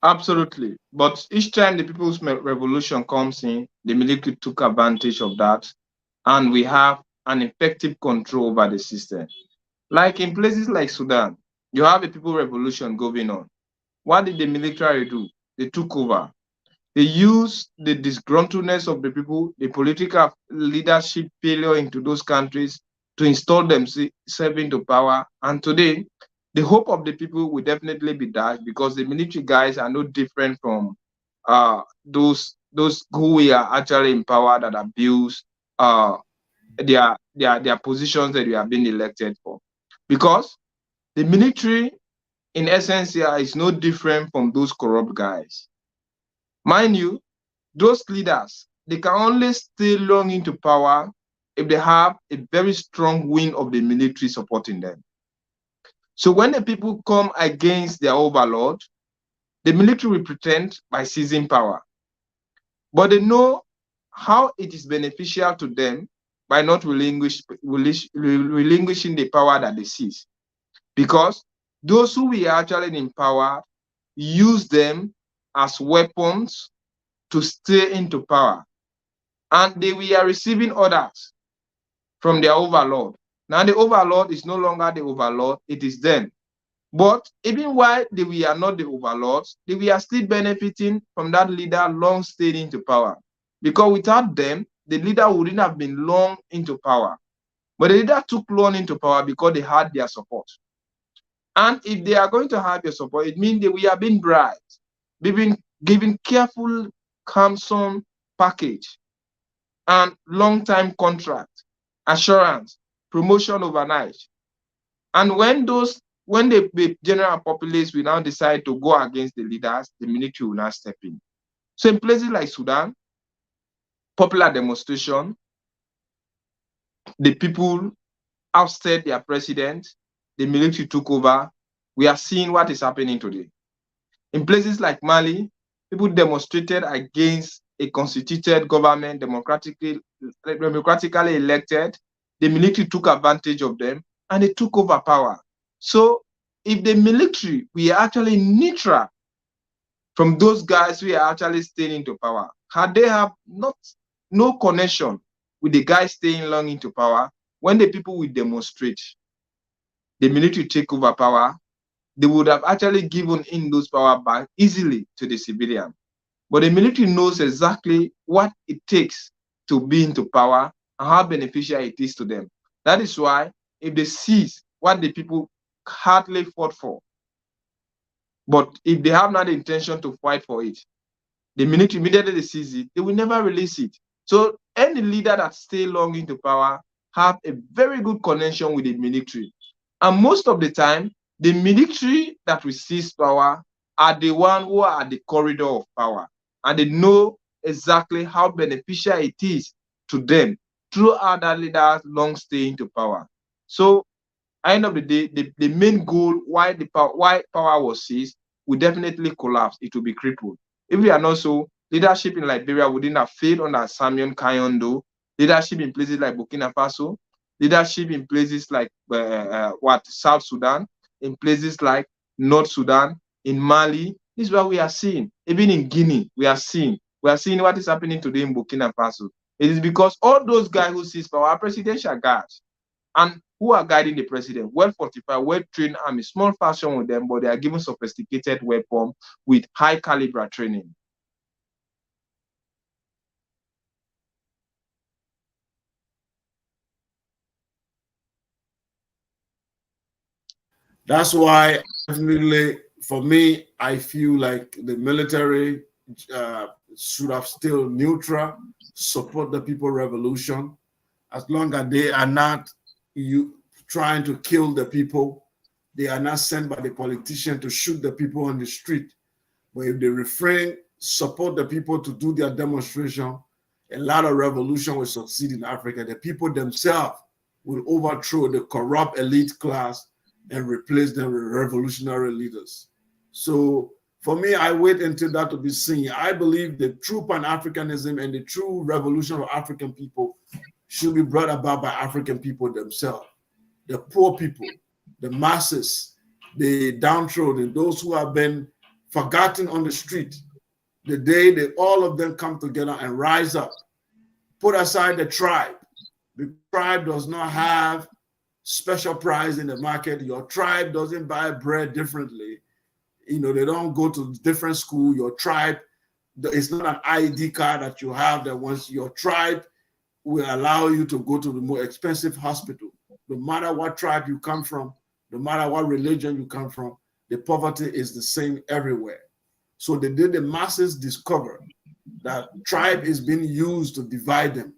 Absolutely. But each time the people's revolution comes in, the military took advantage of that, and we have an effective control over the system. Like in places like Sudan, you have a people revolution going on. What did the military do? They took over. They used the disgruntledness of the people, the political leadership failure into those countries to install themselves into power. And today, the hope of the people will definitely be dashed because the military guys are no different from those who are actually in power that abuse their positions that we have been elected for. Because the military, in essence, here is no different from those corrupt guys. Mind you, those leaders, they can only stay long into power if they have a very strong wing of the military supporting them. So when the people come against their overlord, the military will pretend by seizing power. But they know how it is beneficial to them by not relinquishing the power that they seize. Because those who we are actually in power use them as weapons to stay into power. And we are receiving orders from their overlord. Now the overlord is no longer the overlord, it is them. But even while we are not the overlords, we are still benefiting from that leader long staying into power. Because without them, the leader wouldn't have been long into power. But the leader took long into power because they had their support. And if they are going to have your support, it means that we are being bribed, being given careful, handsome package, and long-time contract, assurance, promotion overnight. And when the general populace will now decide to go against the leaders, the military will now step in. So in places like Sudan, popular demonstration, the people ousted their president, the military took over. We are seeing what is happening today. In places like Mali, people demonstrated against a constituted government, democratically elected. The military took advantage of them and they took over power. So if the military were actually neutral from those guys who are actually staying into power, had they have no connection with the guys staying long into power, when the people will demonstrate, the military take over power, they would have actually given in those power back easily to the civilian. But the military knows exactly what it takes to be into power and how beneficial it is to them. That is why if they seize what the people hardly fought for, but if they have not the intention to fight for it, the military immediately they seize it, they will never release it. So any leader that stay long into power have a very good connection with the military. And most of the time, the military that will seize power are the one who are at the corridor of power. And they know exactly how beneficial it is to them through other leaders long stay into power. So at the end of the day, the main goal why power was seized will definitely collapse. It will be crippled. If we are not so, leadership in Liberia wouldn't have failed under Samuel Kayondo. Leadership in places like Burkina Faso, leadership in places like South Sudan, in places like North Sudan, in Mali. This is what we are seeing. Even in Guinea, we are seeing what is happening today in Burkina Faso. It is because all those guys who seize power are presidential guards. And who are guiding the president? Well-fortified, well-trained army, small faction with them, but they are given sophisticated weapons with high caliber training. That's why, definitely, for me, I feel like the military should have still neutral, support the people revolution, as long as they are not trying to kill the people. They are not sent by the politician to shoot the people on the street. But if they refrain, support the people to do their demonstration, a lot of revolution will succeed in Africa. The people themselves will overthrow the corrupt elite class and replace them with revolutionary leaders. So for me, I wait until that to be seen. I believe the true pan-Africanism and the true revolution of African people should be brought about by African people themselves. The poor people, the masses, the downtrodden, those who have been forgotten on the street. The day that all of them come together and rise up, put aside the tribe. The tribe does not have special price in the market. Your tribe doesn't buy bread differently. You know, they don't go to different school. Your tribe, it's not an ID card that you have that once your tribe will allow you to go to the more expensive hospital. No matter what tribe you come from, no matter what religion you come from, the poverty is the same everywhere. So the day the masses discover that tribe is being used to divide them,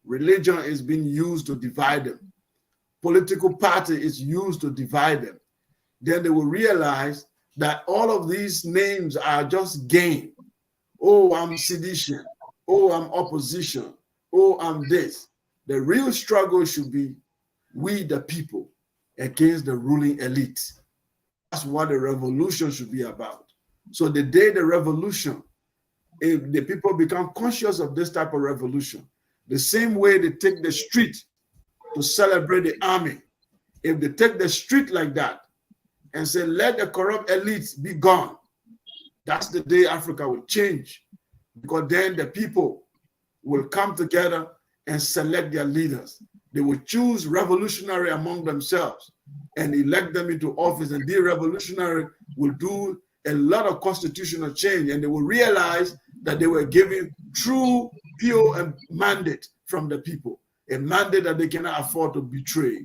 religion is being used to divide them, political party is used to divide them, then they will realize that all of these names are just game. Oh, I'm sedition. Oh, I'm opposition. Oh, I'm this. The real struggle should be we, the people, against the ruling elite. That's what the revolution should be about. So the day the revolution, if the people become conscious of this type of revolution, the same way they take the street to celebrate the army, if they take the street like that and say, let the corrupt elites be gone, that's the day Africa will change. Because then the people will come together and select their leaders. They will choose revolutionary among themselves and elect them into office. And the revolutionary will do a lot of constitutional change, and they will realize that they were given true, pure mandate from the people, a mandate that they cannot afford to betray,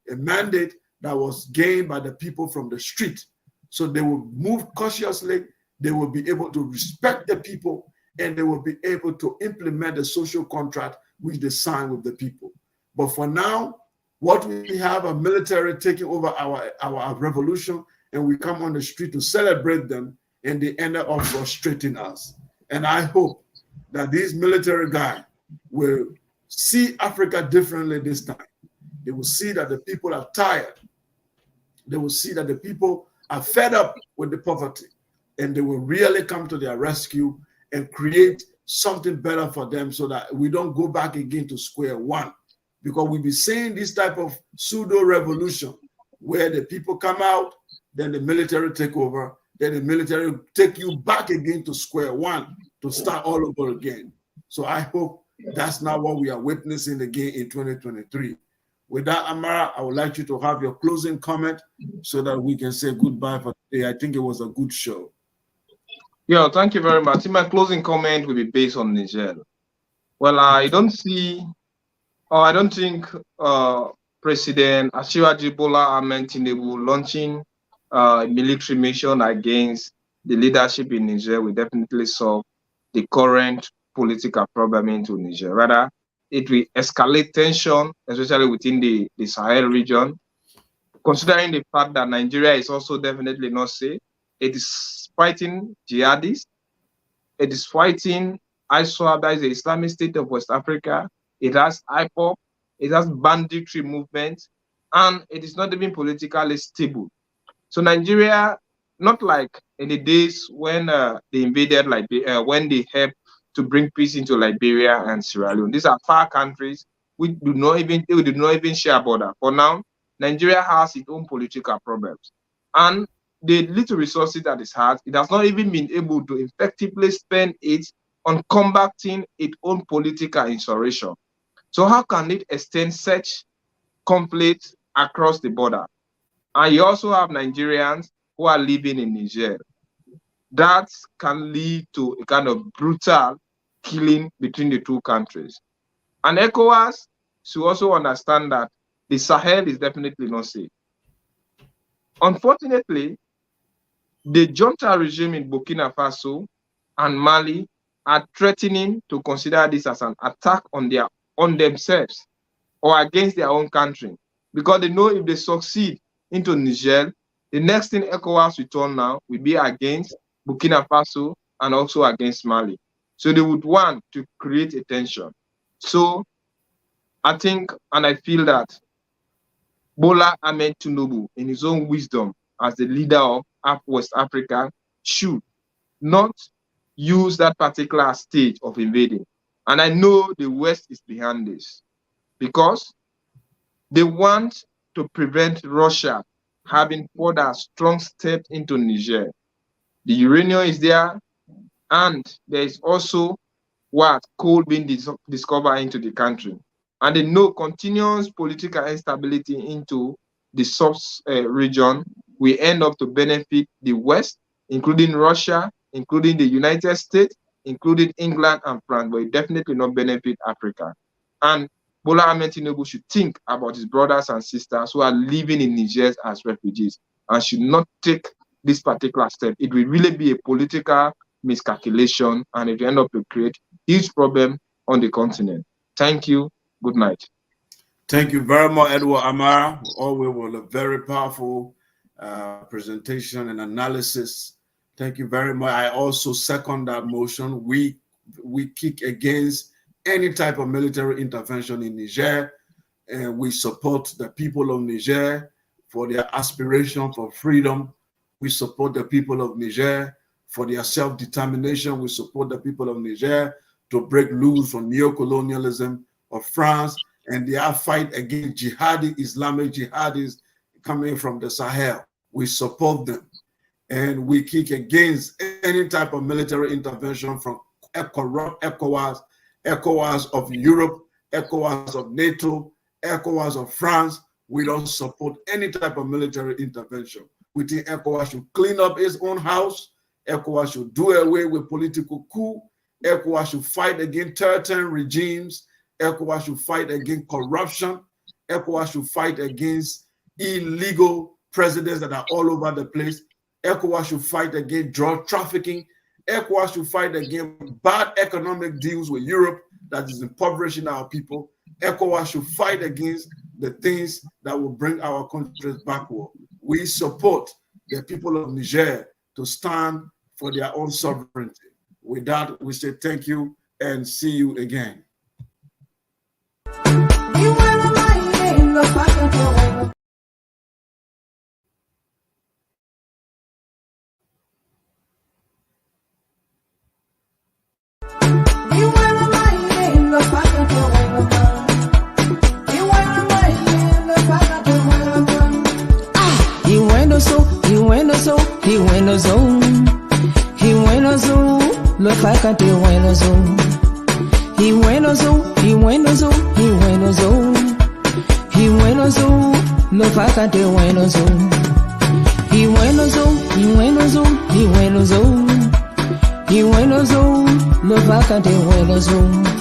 a mandate that was gained by the people from the street. So they will move cautiously, they will be able to respect the people, and they will be able to implement the social contract which they sign with the people. But for now, what we have a military taking over our revolution, and we come on the street to celebrate them, and they end up frustrating us. And I hope that these military guys will see Africa differently this time. They will see that the people are tired. They will see that the people are fed up with the poverty, and they will really come to their rescue and create something better for them so that we don't go back again to square one. Because we'll be seeing this type of pseudo revolution where the people come out, then the military take over, then the military take you back again to square one to start all over again. So I hope that's not what we are witnessing again in 2023. With that, Amara, I would like you to have your closing comment so that we can say goodbye for today. I think it was a good show. Yeah, thank you very much. My closing comment will be based on Niger. Well, I don't think President Asiwaju Bola Ahmed Tinubu launching a military mission against the leadership in Niger will definitely solve the current political problem into Niger. Rather, it will escalate tension, especially within the Sahel region, considering the fact that Nigeria is also definitely not safe. It is fighting jihadists. It is fighting ISWAP, that is the Islamic State of West Africa. It has IPOP. It has banditry movement. And it is not even politically stable. So Nigeria, not like in the days when they invaded Liberia, when they helped to bring peace into Liberia and Sierra Leone. These are far countries which do not even share a border. For now, Nigeria has its own political problems. And the little resources that it has not even been able to effectively spend it on combating its own political insurrection. So how can it extend such conflict across the border? And you also have Nigerians who are living in Niger. That can lead to a kind of brutal killing between the two countries. And Ecowas should also understand that the Sahel is definitely not safe. Unfortunately, the junta regime in Burkina Faso and Mali are threatening to consider this as an attack on themselves or against their own country, because they know if they succeed into Niger, the next thing Ecowas will turn now will be against Burkina Faso and also against Mali. So they would want to create a tension. So I think and I feel that Bola Ahmed Tinubu, in his own wisdom as the leader of West Africa, should not use that particular stage of invading. And I know the West is behind this because they want to prevent Russia having further strong steps into Niger. The uranium is there, and there is also coal being discovered into the country. And they know continuous political instability into the sub-region will end up to benefit the West, including Russia, including the United States, including England and France, but it definitely not benefit Africa. And Bola Ahmed Tinubu should think about his brothers and sisters who are living in Niger as refugees and should not take this particular step. It will really be a political miscalculation and it will end up to create huge problem on the continent. Thank you. Good night. Thank you very much, Edward Amara. Always with a very powerful presentation and analysis. Thank you very much. I also second that motion. We kick against any type of military intervention in Niger, and we support the people of Niger for their aspiration for freedom. We support the people of Niger for their self-determination. We support the people of Niger to break loose from neo-colonialism of France and their fight against Islamic jihadis coming from the Sahel. We support them. And we kick against any type of military intervention from corrupt Ecowas, Ecowas of Europe, Ecowas of NATO, Ecowas of France. We don't support any type of military intervention. We think Ecowas should clean up its own house. Ecowas should do away with political coup. Ecowas should fight against terrorist regimes. Ecowas should fight against corruption. Ecowas should fight against illegal presidents that are all over the place. ECOWAS should fight against drug trafficking. ECOWAS should fight against bad economic deals with Europe that is impoverishing our people. ECOWAS should fight against the things that will bring our countries backward. We support the people of Niger to stand for their own sovereignty. With that, we say thank you and see you again. You went lo vacante bueno zo. He bueno zo, he bueno zo, he bueno zo. He bueno zo, lo vacante bueno zo. He bueno zo, he bueno zo, he bueno zo. He bueno zo, lo vacante bueno zo.